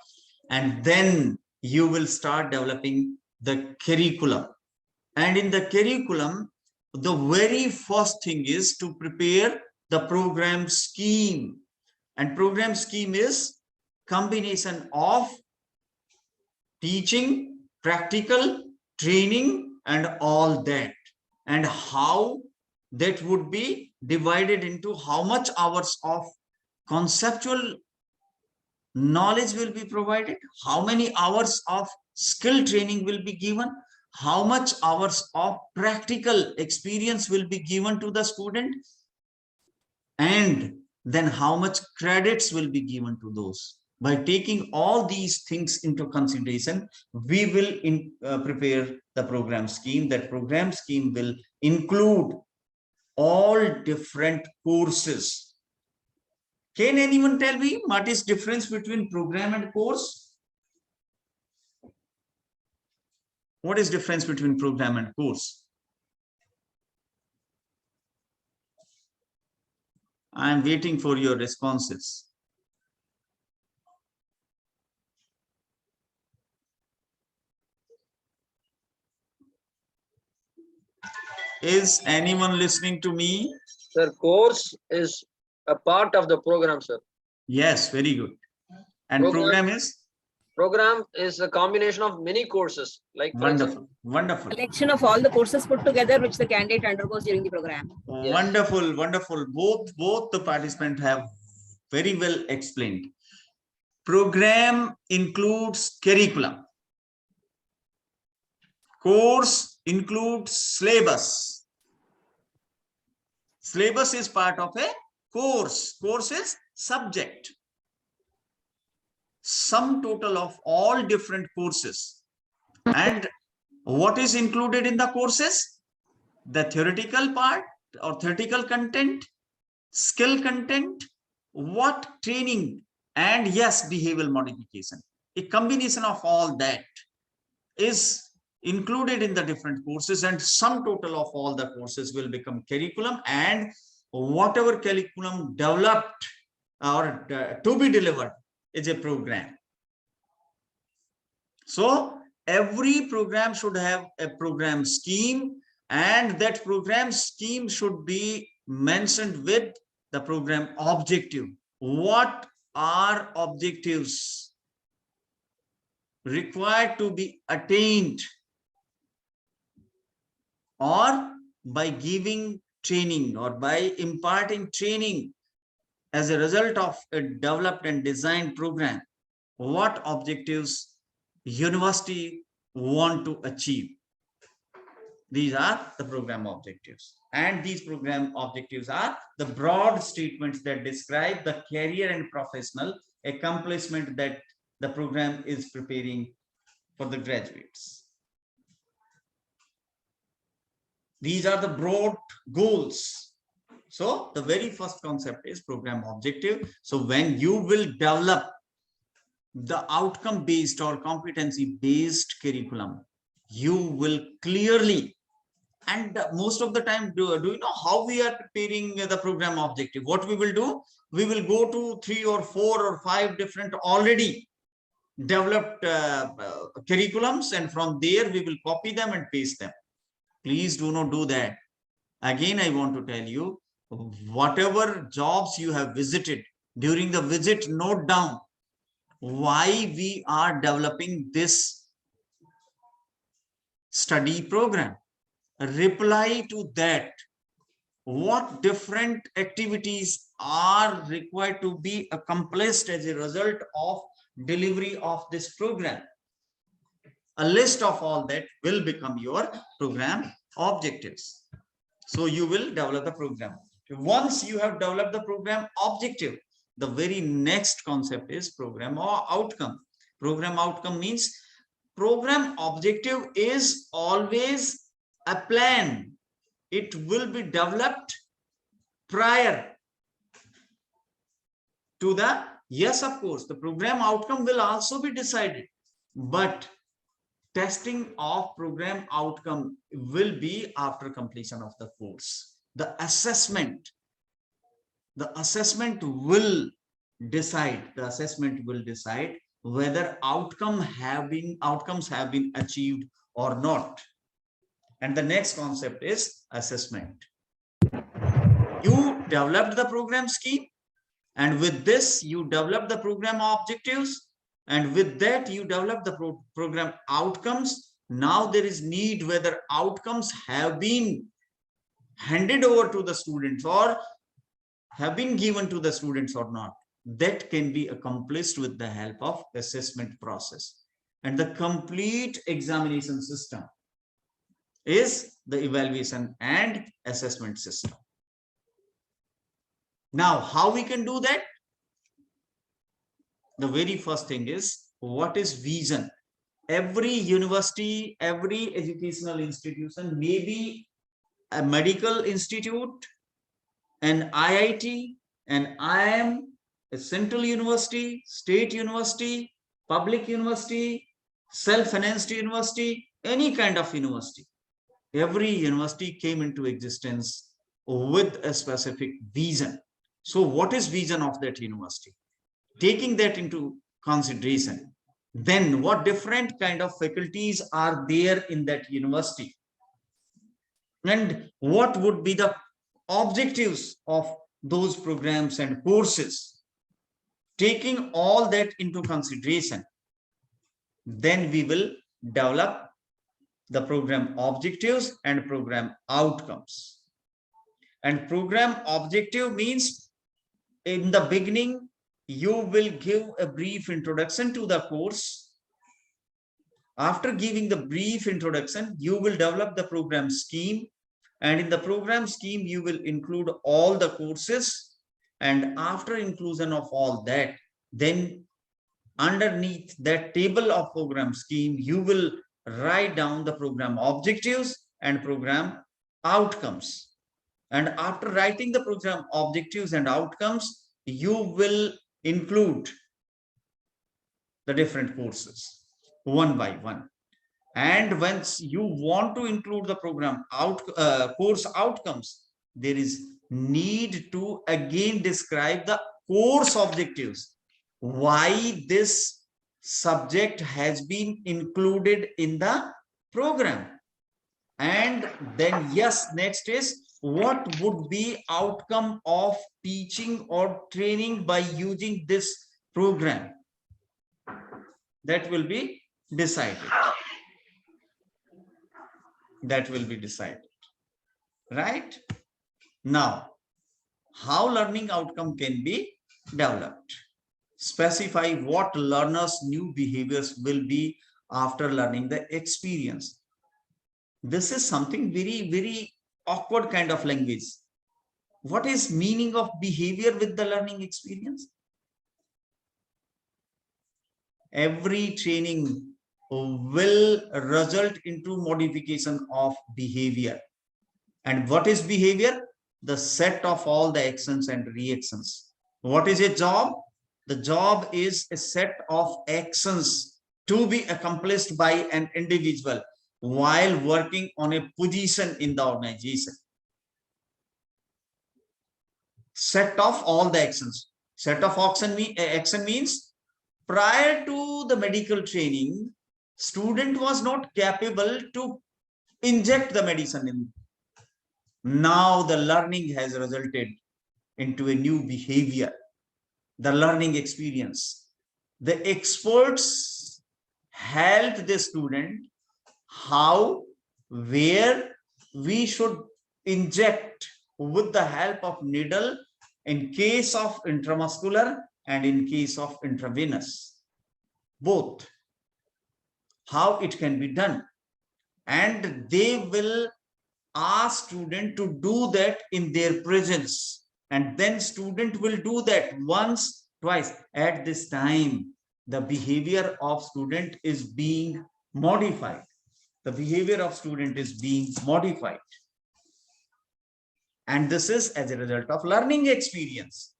And then you will start developing the curriculum. And in the curriculum, the very first thing is to prepare the program scheme. And program scheme is combination of teaching, practical, training, and all that. And how that would be divided into how much hours of conceptual knowledge will be provided, how many hours of skill training will be given, how much hours of practical experience will be given to the student, and then how much credits will be given to those. By taking all these things into consideration, we will prepare the program scheme. That program scheme will include all different courses. Can anyone tell me what is difference between program and course? What is difference between program and course? I am waiting for your responses. Is anyone listening to me? Sir, course is a part of the program, sir. Yes, very good. And program is? Program is a combination of many courses. Like Wonderful, wonderful. Collection of all the courses put together which the candidate undergoes during the program. Yes. Wonderful, wonderful. Both the participants have very well explained. Program includes curriculum. Course includes syllabus. Syllabus is part of a course. Course is subject. Sum total of all different courses. And what is included in the courses? The theoretical part or theoretical content, skill content, what training, and yes, behavioral modification. A combination of all that is included in the different courses, and sum total of all the courses will become curriculum, and whatever curriculum developed or to be delivered is a program. So every program should have a program scheme, and that program scheme should be mentioned with the program objective. What are objectives required to be attained, or by giving training or by imparting training as a result of a developed and designed program, what objectives university want to achieve. These are the program objectives, and these program objectives are the broad statements that describe the career and professional accomplishment that the program is preparing for the graduates. These are the broad goals. So the very first concept is program objective. So when you will develop the outcome based or competency based curriculum, you will clearly, and most of the time, do you know how we are preparing the program objective? What we will do, we will go to 3 or 4 or 5 different already developed curriculums, and from there we will copy them and paste them. Please do not do that. Again, I want to tell you, whatever jobs you have visited, during the visit, note down why we are developing this study program. Reply to that. What different activities are required to be accomplished as a result of delivery of this program? A list of all that will become your program objectives. So you will develop the program. Once you have developed the program objective, the very next concept is program or outcome. Program outcome means program objective is always a plan. It will be developed prior to the, yes, of course, the program outcome will also be decided, but testing of program outcome will be after completion of the course. The assessment will decide, whether outcomes have been achieved or not. And the next concept is assessment. You developed the program scheme, and with this you develop the program objectives, and with that you develop the program outcomes. Now there is need whether outcomes have been handed over to the students or have been given to the students or not. That can be accomplished with the help of assessment process. And the complete examination system is the evaluation and assessment system. Now, how we can do that? The very first thing is, what is vision? Every university, every educational institution, maybe a medical institute, an IIT, an IIM, a central university, state university, public university, self-financed university, any kind of university. Every university came into existence with a specific vision. So what is vision of that university? Taking that into consideration, then what different kind of faculties are there in that university? And what would be the objectives of those programs and courses? Taking all that into consideration, then we will develop the program objectives and program outcomes. And program objective means, in the beginning, you will give a brief introduction to the course. After giving the brief introduction, you will develop the program scheme. And in the program scheme, you will include all the courses. And after inclusion of all that, then underneath that table of program scheme, you will write down the program objectives and program outcomes. And after writing the program objectives and outcomes, you will include the different courses one by one. And once you want to include the program course outcomes, there is need to again describe the course objectives, why this subject has been included in the program. And then yes, next is what would be outcome of teaching or training by using this program. That will be decided. That will be decided, right? Now, how learning outcome can be developed? Specify what learners' new behaviors will be after learning the experience. This is something very, very awkward kind of language. What is meaning of behavior with the learning experience? Every training will result into modification of behavior. And what is behavior? The set of all the actions and reactions. What is a job? The job is a set of actions to be accomplished by an individual while working on a position in the organization. Set of all the actions. Set of action means prior to the medical training, student was not capable to inject the medicine in. Now the learning has resulted into a new behavior, the learning experience. The experts helped the student how, where we should inject with the help of needle in case of intramuscular and in case of intravenous, both, how it can be done. And they will ask student to do that in their presence, and then student will do that once, twice. At this time, the behavior of student is being modified. The behavior of student is being modified. And this is as a result of learning experience.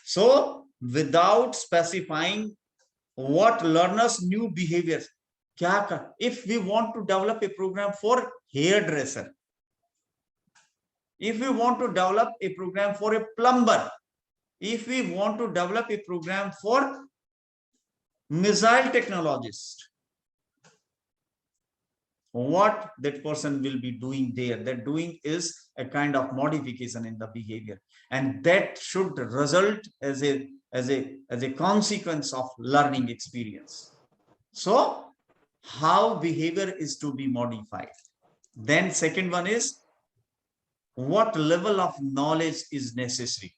So without specifying what learners' new behaviors, if we want to develop a program for hairdresser, if we want to develop a program for a plumber, if we want to develop a program for missile technologist, what that person will be doing there, that doing is a kind of modification in the behavior, and that should result as a consequence of learning experience. So how behavior is to be modified. Then second one is what level of knowledge is necessary.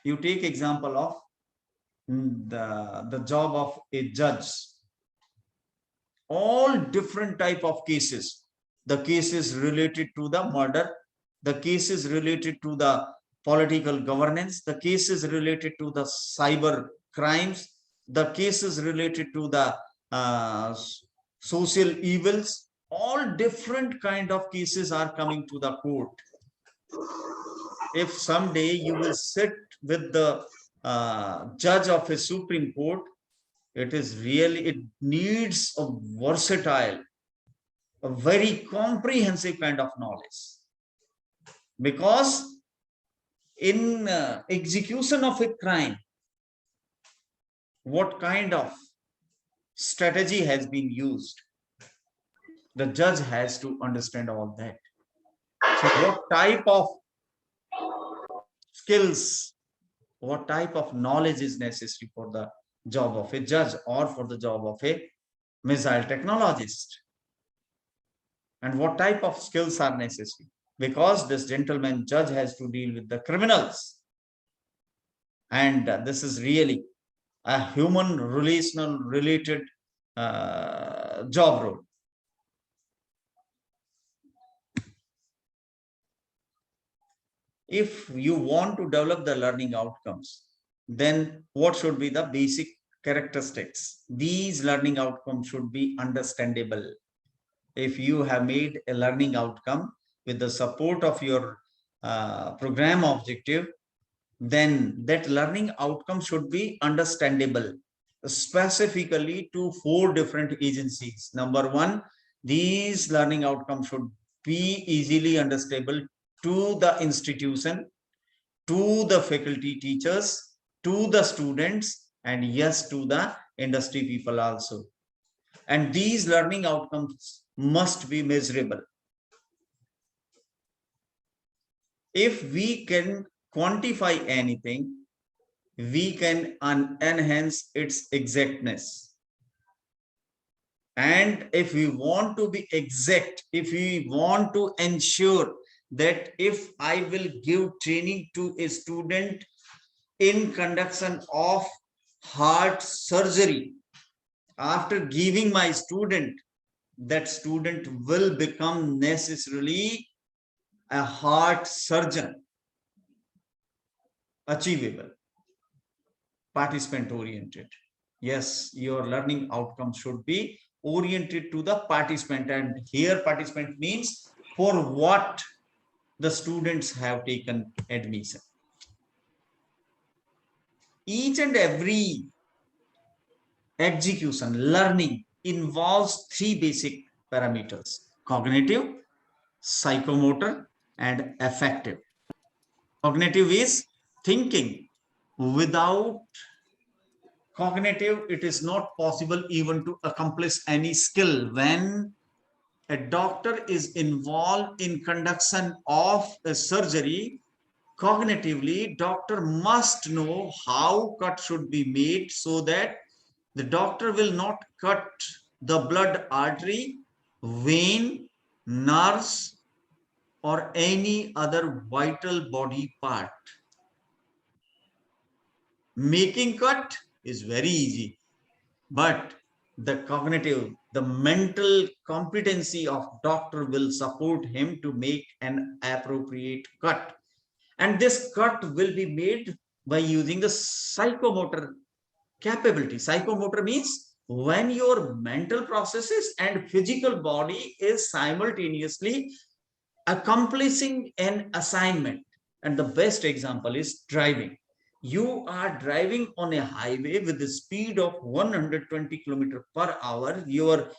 You take example of the job of a judge. All different type of cases, the cases related to the murder, the cases related to the political governance, the cases related to the cyber crimes, the cases related to the social evils, all different kind of cases are coming to the court. If someday you will sit with the judge of a Supreme Court, it needs a versatile, a very comprehensive kind of knowledge, because in execution of a crime, what kind of strategy has been used, the judge has to understand all that. So what type of skills, what type of knowledge is necessary for the job of a judge or for the job of a missile technologist, and what type of skills are necessary, because this gentleman judge has to deal with the criminals, and this is really a human relational related job role. If you want to develop the learning outcomes, then what should be the basic characteristics? These learning outcomes should be understandable. If you have made a learning outcome with the support of your program objective, then that learning outcome should be understandable. specifically to 4 different agencies. Number 1, these learning outcomes should be easily understandable to the institution, to the faculty teachers, to the students, and yes, to the industry people also. And these learning outcomes must be measurable. If we can quantify anything, we can enhance its exactness. And if we want to be exact, if we want to ensure that if I will give training to a student in conduction of heart surgery, after giving my student, that student will become necessarily a heart surgeon. Achievable, participant oriented. Yes, your learning outcome should be oriented to the participant, and here participant means for what the students have taken admission. Each and every execution learning involves 3 basic parameters: cognitive, psychomotor, and affective. Cognitive is thinking. Without cognitive, it is not possible even to accomplish any skill. When a doctor is involved in conduction of a surgery, cognitively, doctor must know how cut should be made so that the doctor will not cut the blood artery, vein, nerves, or any other vital body part. Making cut is very easy, but the cognitive, the mental competency of doctor will support him to make an appropriate cut. And this cut will be made by using the psychomotor capability. Psychomotor means when your mental processes and physical body is simultaneously accomplishing an assignment. And the best example is driving. You are driving on a highway with the speed of 120 kilometers per hour. Your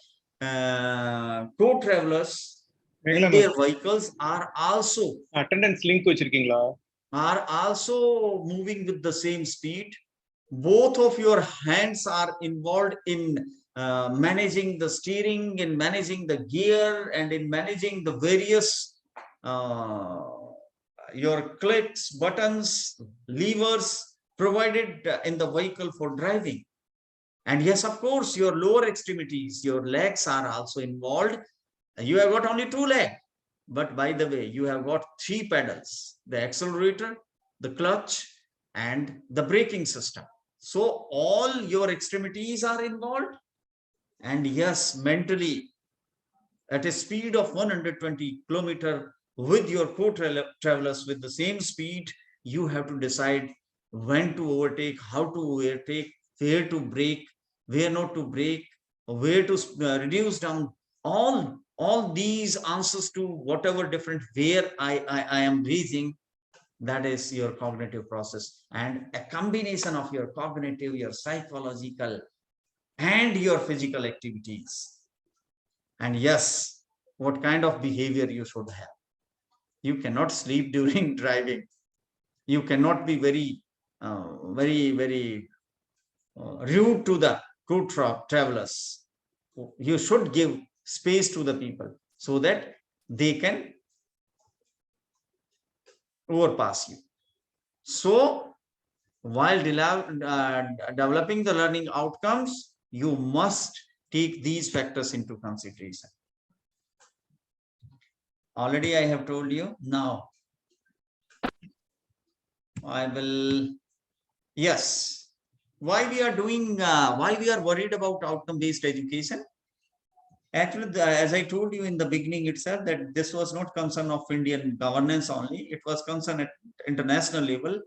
co-travelers in their vehicles are also attendance link are also moving with the same speed. Both of your hands are involved in managing the steering, in managing the gear, and in managing the various your clicks, buttons, levers provided in the vehicle for driving. And yes, of course, your lower extremities, your legs are also involved. You have got only 2 legs, but by the way, you have got 3 pedals: the accelerator, the clutch, and the braking system. So all your extremities are involved. And yes, mentally, at a speed of 120 kilometers with your co-travelers with the same speed, you have to decide when to overtake, how to overtake, where to brake, where not to brake, where to reduce down. All these answers to whatever different where I am reaching, that is your cognitive process. And a combination of your cognitive, your psychological, and your physical activities. And yes, what kind of behavior you should have. You cannot sleep during driving. You cannot be very rude to the co-travelers. You should give space to the people so that they can overpass you. So while developing the learning outcomes, you must take these factors into consideration. Already I have told you. Now I will, yes, why we are doing, why we are worried about outcome-based education. Actually, as I told you in the beginning itself, that this was not concern of Indian governance only. It was concern at international level.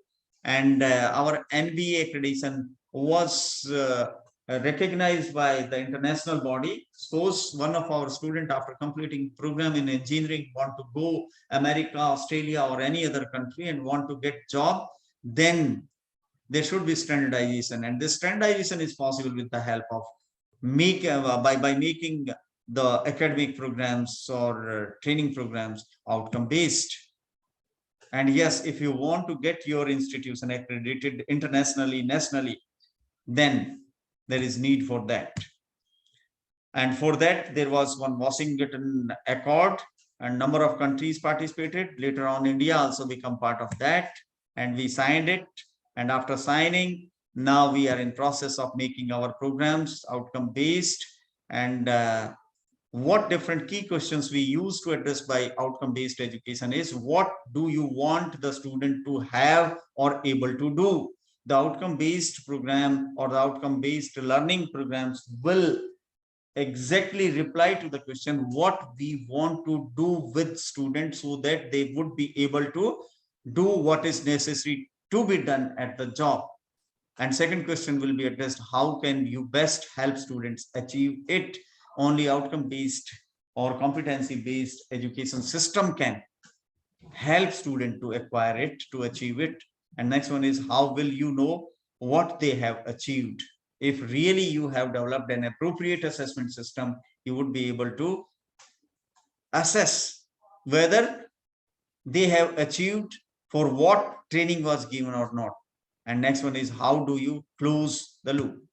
And our NBA accreditation was recognized by the international body. Suppose one of our students, after completing program in engineering, want to go America, Australia, or any other country and want to get job, then there should be standardization, and this standardization is possible with the help of by making the academic programs or training programs outcome based. And yes, if you want to get your institution accredited internationally, nationally, then there is need for that. And for that, there was one Washington Accord, and number of countries participated. Later on, India also become part of that, and we signed it. And after signing, now we are in process of making our programs outcome based. And what different key questions we use to address by outcome based education is, what do you want the student to have or able to do? The outcome based program or the outcome based learning programs will exactly reply to the question what we want to do with students, so that they would be able to do what is necessary to be done at the job. And second question will be addressed, how can you best help students achieve it? Only outcome based or competency based education system can help student to acquire it, to achieve it. And next one is, how will you know what they have achieved? If really you have developed an appropriate assessment system, you would be able to assess whether they have achieved for what training was given or not. And next one is, how do you close the loop?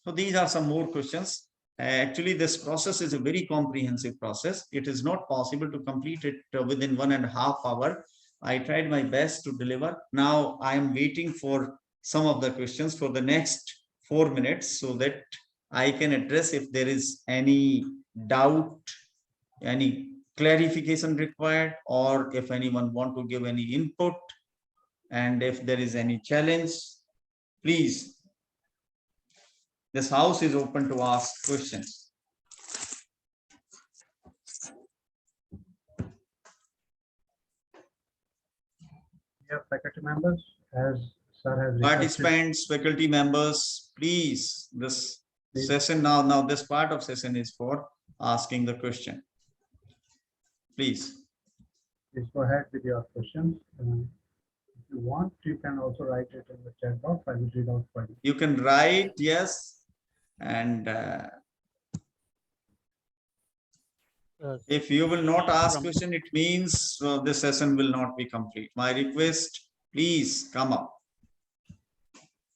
So these are some more questions. Actually, this process is a very comprehensive process. It is not possible to complete it within 1.5 hours. I tried my best to deliver. Now I am waiting for some of the questions for the next 4 minutes, so that I can address if there is any doubt, any clarification required, or if anyone want to give any input, and if there is any challenge, please. This house is open to ask questions. Yeah, faculty members, as sir has requested. Participants, faculty members, please, this session now this part of session is for asking the question. Please. Please go ahead with your questions. If you want, you can also write it in the chat box. I will read out for you. You can write, yes. And if you will not ask question, it means this session will not be complete. My request, please come up.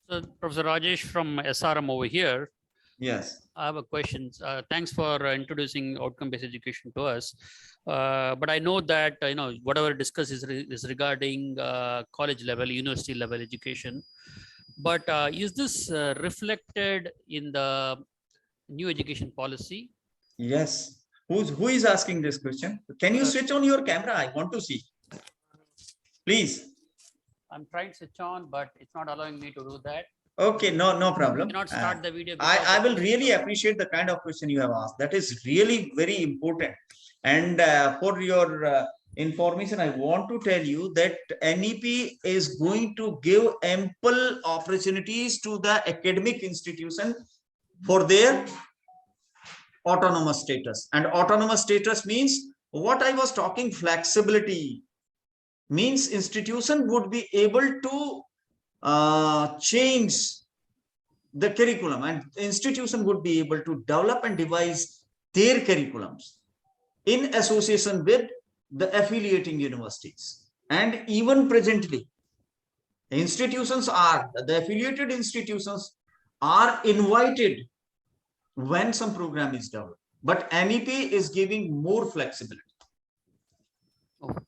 So Professor Rajesh from SRM over here. Yes. I have a question. Thanks for introducing outcome-based education to us. But I know that whatever discussed is regarding college level, university level education. But is this reflected in the new education policy? Yes. Who is asking this question? Can you switch on your camera? I want to see. Please. I'm trying to switch on, but it's not allowing me to do that. Okay, no problem. Cannot start the video. I will really appreciate the kind of question you have asked. That is really very important. And for your information, I want to tell you that NEP is going to give ample opportunities to the academic institution for their autonomous status. And autonomous status means what I was talking, flexibility, means institution would be able to change the curriculum, and institution would be able to develop and devise their curriculums in association with the affiliating universities. And even presently, the affiliated institutions are invited when some program is developed, but NEP is giving more flexibility. Okay.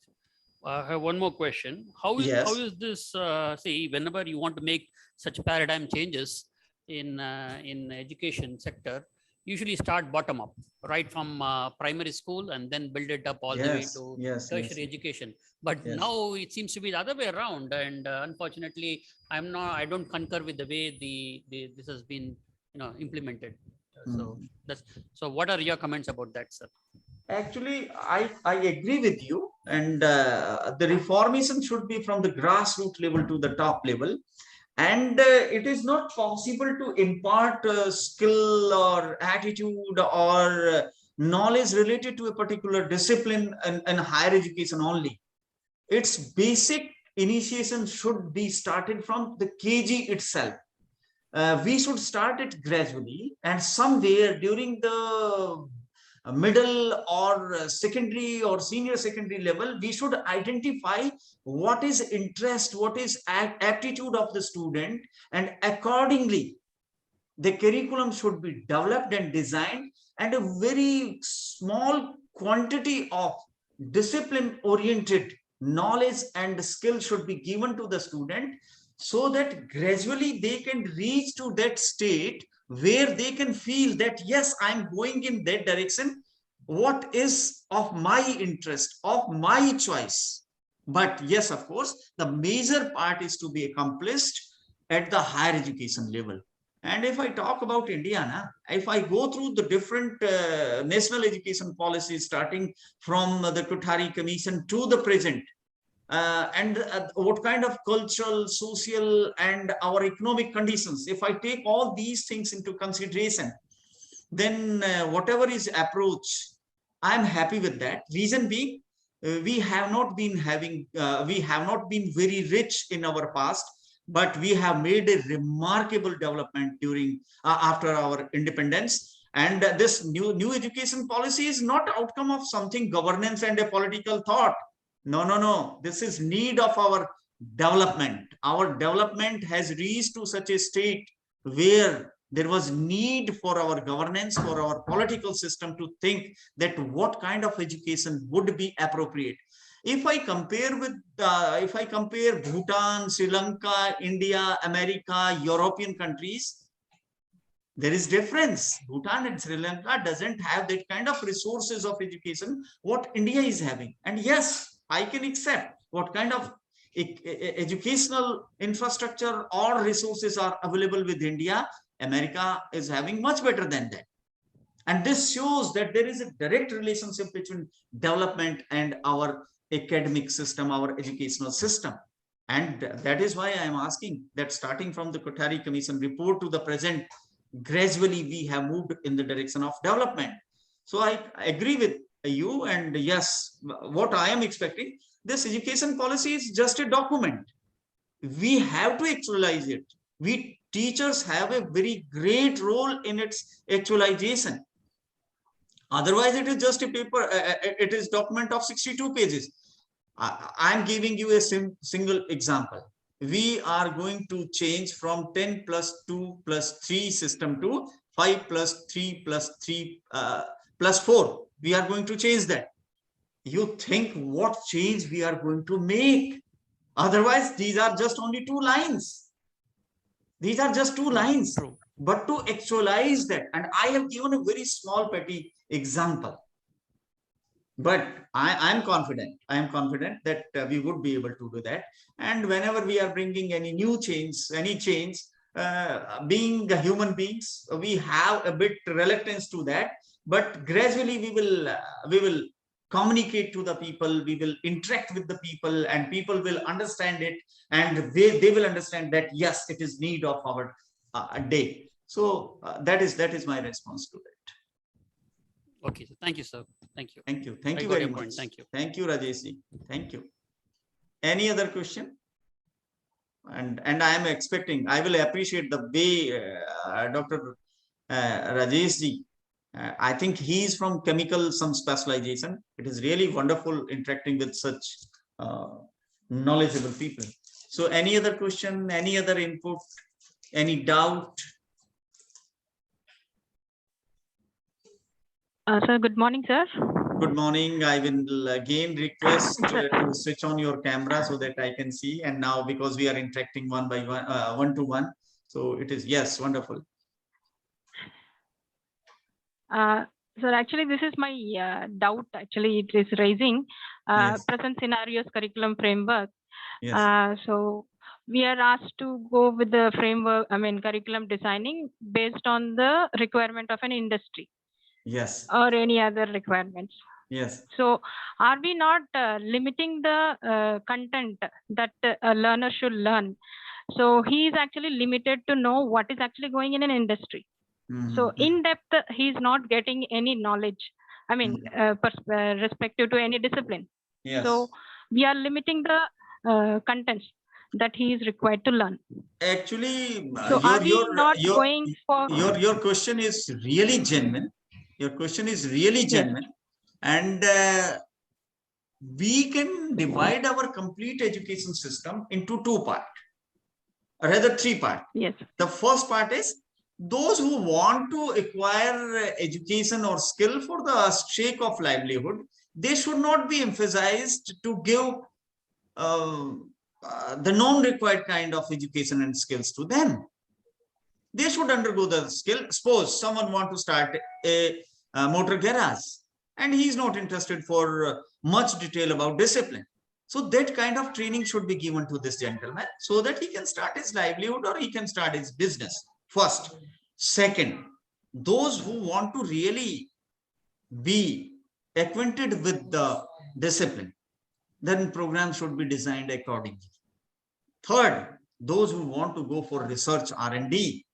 I have one more question. How is this, see, whenever you want to make such paradigm changes in education sector, usually start bottom up, right from primary school, and then build it up all the way to tertiary education. But now it seems to be the other way around, and unfortunately, I don't concur with the way this has been implemented. So what are your comments about that, sir? Actually, I agree with you, and the reformation should be from the grassroots level to the top level. And it is not possible to impart skill or attitude or knowledge related to a particular discipline and higher education only. It's basic initiation should be started from the KG itself. We should start it gradually, and somewhere during the middle or secondary or senior secondary level, we should identify what is interest, what is aptitude of the student, and accordingly the curriculum should be developed and designed, and a very small quantity of discipline oriented knowledge and skill should be given to the student, so that gradually they can reach to that state where they can feel that, yes, I'm going in that direction, what is of my interest, of my choice. But yes, of course, the major part is to be accomplished at the higher education level. And if I talk about India, if I go through the different national education policies, starting from the Kothari Commission to the present, and what kind of cultural, social, and our economic conditions, if I take all these things into consideration, then whatever is approach, I'm happy with that. Reason being, we have not been very rich in our past, but we have made a remarkable development during after our independence. And this new education policy is not outcome of something governance and a political thought. No. This is need of our development. Our development has reached to such a state where there was need for our governance, for our political system to think that what kind of education would be appropriate. If I compare Bhutan, Sri Lanka, India, America, European countries, there is difference. Bhutan and Sri Lanka doesn't have that kind of resources of education what India is having. And yes, I can accept what kind of educational infrastructure or resources are available with India. America is having much better than that. And this shows that there is a direct relationship between development and our academic system, our educational system. And that is why I am asking that starting from the Kothari Commission report to the present, gradually we have moved in the direction of development. So I agree with you, and yes, what I am expecting, this education policy is just a document. We have to actualize it. We teachers have a very great role in its actualization. Otherwise, it is just a paper. It is document of 62 pages. I am giving you a single example. We are going to change from 10 plus 2 plus 3 system to 5 plus 3 plus 3 plus 4. We are going to change that. You think what change we are going to make? Otherwise, these are just only 2 lines. These are just 2 lines. True. But to actualize that, and I have given a very small petty example, but I am confident that we would be able to do that. And whenever we are bringing any new change, being human beings, we have a bit reluctance to that, but gradually we will communicate to the people, we will interact with the people, and people will understand it, and they will understand that yes, it is need of our day. So that is my response to that. Okay, so thank you, sir. Thank you. Thank you I got very your much. point. Thank you. Thank you, Rajesh. Thank you. Any other question? And I am expecting, I will appreciate the way Dr. Rajesh, I think he is from chemical some specialization. It is really wonderful interacting with such knowledgeable people. So any other question, any other input, any doubt? Sir, good morning, sir. Good morning. I will again request to switch on your camera so that I can see. And now, because we are interacting one by one, one to one, so it is, yes, wonderful. Sir, actually, this is my doubt. Actually, it is raising Yes. present scenarios curriculum framework. Yes. So we are asked to go with the framework, curriculum designing based on the requirement of an industry. Yes. Or any other requirements. Yes. So are we not limiting the content that a learner should learn? So he is actually limited to know what is actually going in an industry. So in depth, he is not getting any knowledge. Respective to any discipline. Yes. So we are limiting the contents that he is required to learn. Actually, So are we not going for your question is really genuine. Your question is really genuine, and we can divide our complete education system into two parts, or rather three parts. Yes. The first part is those who want to acquire education or skill for the sake of livelihood. They should not be emphasized to give the non-required kind of education and skills to them. They should undergo the skill. Suppose someone want to start a motor garage and he is not interested for much detail about discipline. So that kind of training should be given to this gentleman so that he can start his livelihood or he can start his business. First. Second, those who want to really be acquainted with the discipline, then programs should be designed accordingly. Third, those who want to go for research R&D,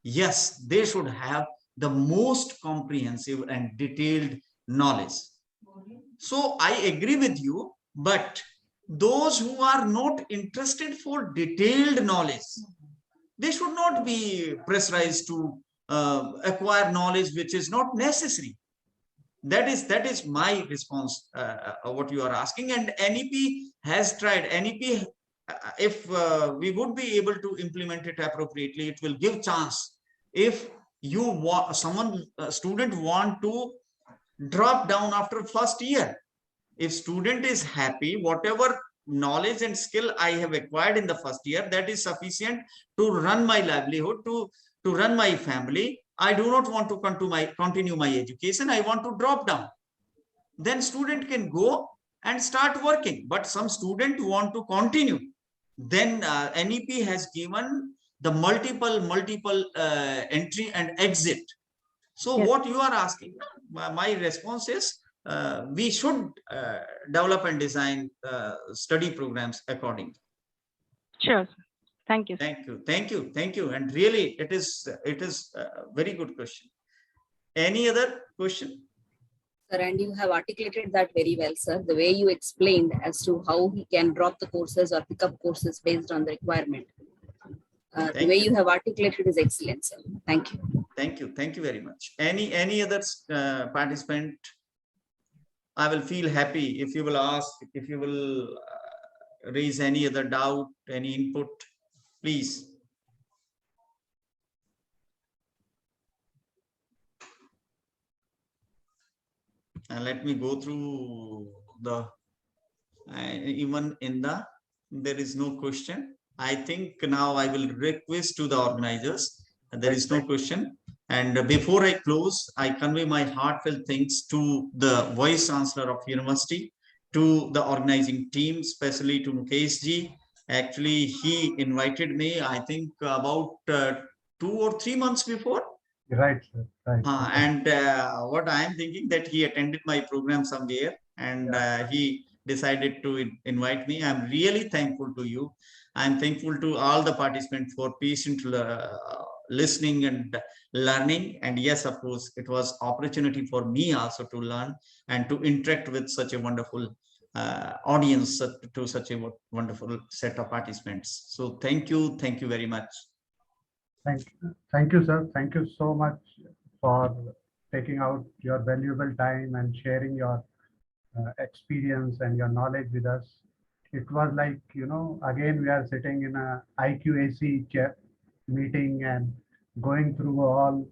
yes, they should have the most comprehensive and detailed knowledge. So I agree with you, but those who are not interested for detailed knowledge, they should not be pressurized to acquire knowledge which is not necessary. That is my response, what you are asking. And NEP has tried. NEP, if we would be able to implement it appropriately, it will give chance. If you want student want to drop down after first year, if student is happy, whatever knowledge and skill I have acquired in the first year, that is sufficient to run my livelihood, to run my family. I do not want to continue my education. I want to drop down. Then student can go and start working. But some student want to continue. Then NEP has given the multiple entry and exit. So what you are asking, my response is, we should develop and design study programs accordingly. Sure. Thank you. Thank you. And really, it is a very good question. Any other question? Sir, and you have articulated that very well, sir. The way you explained as to how he can drop the courses or pick up courses based on the requirement. The way you have articulated is excellent, sir. Thank you. Thank you very much. Any other participant? I will feel happy if you will ask, if you will raise any other doubt, any input, please. And let me go through the, even in the, there is no question. I think now I will request to the organizers. There is no question. And before I close, I convey my heartfelt thanks to the Vice Chancellor of University, to the organizing team, especially to Mukesh ji. Actually, he invited me, I think, about 2 or 3 months before. Right, sir. Right. And what I am thinking that he attended my program somewhere and he decided to invite me. I'm really thankful to you. I'm thankful to all the participants for patient listening and learning. And yes, of course, it was opportunity for me also to learn and to interact with such a wonderful audience, to such a wonderful set of participants. So thank you very much. Thank you, sir. Thank you so much for taking out your valuable time and sharing your experience and your knowledge with us. It was like, you know, again, we are sitting in a IQAC meeting and going through all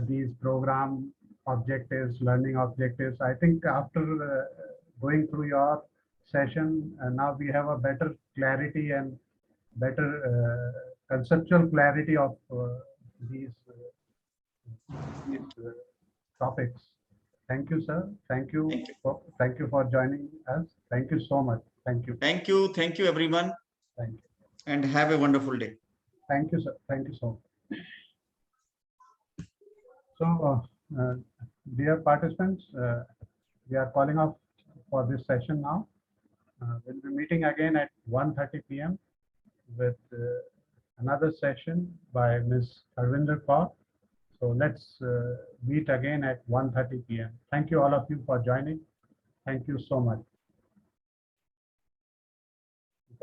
these program objectives, learning objectives. I think after going through your session, now we have a better clarity and better conceptual clarity of these topics. Thank you, sir. Thank you for joining us. Thank you so much. Thank you. Thank you, everyone. Thank you. And have a wonderful day. Thank you, sir. Thank you so much. So, dear participants, we are calling off for this session now. We'll be meeting again at 1:30 p.m. with another session by Ms. Arvinder Kaur. So let's meet again at 1:30 p.m. Thank you all of you for joining. Thank you so much.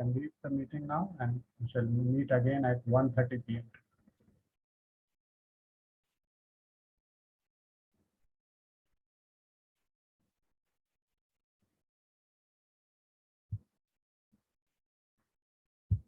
can leave the meeting now, and we shall meet again at 1:30 p.m.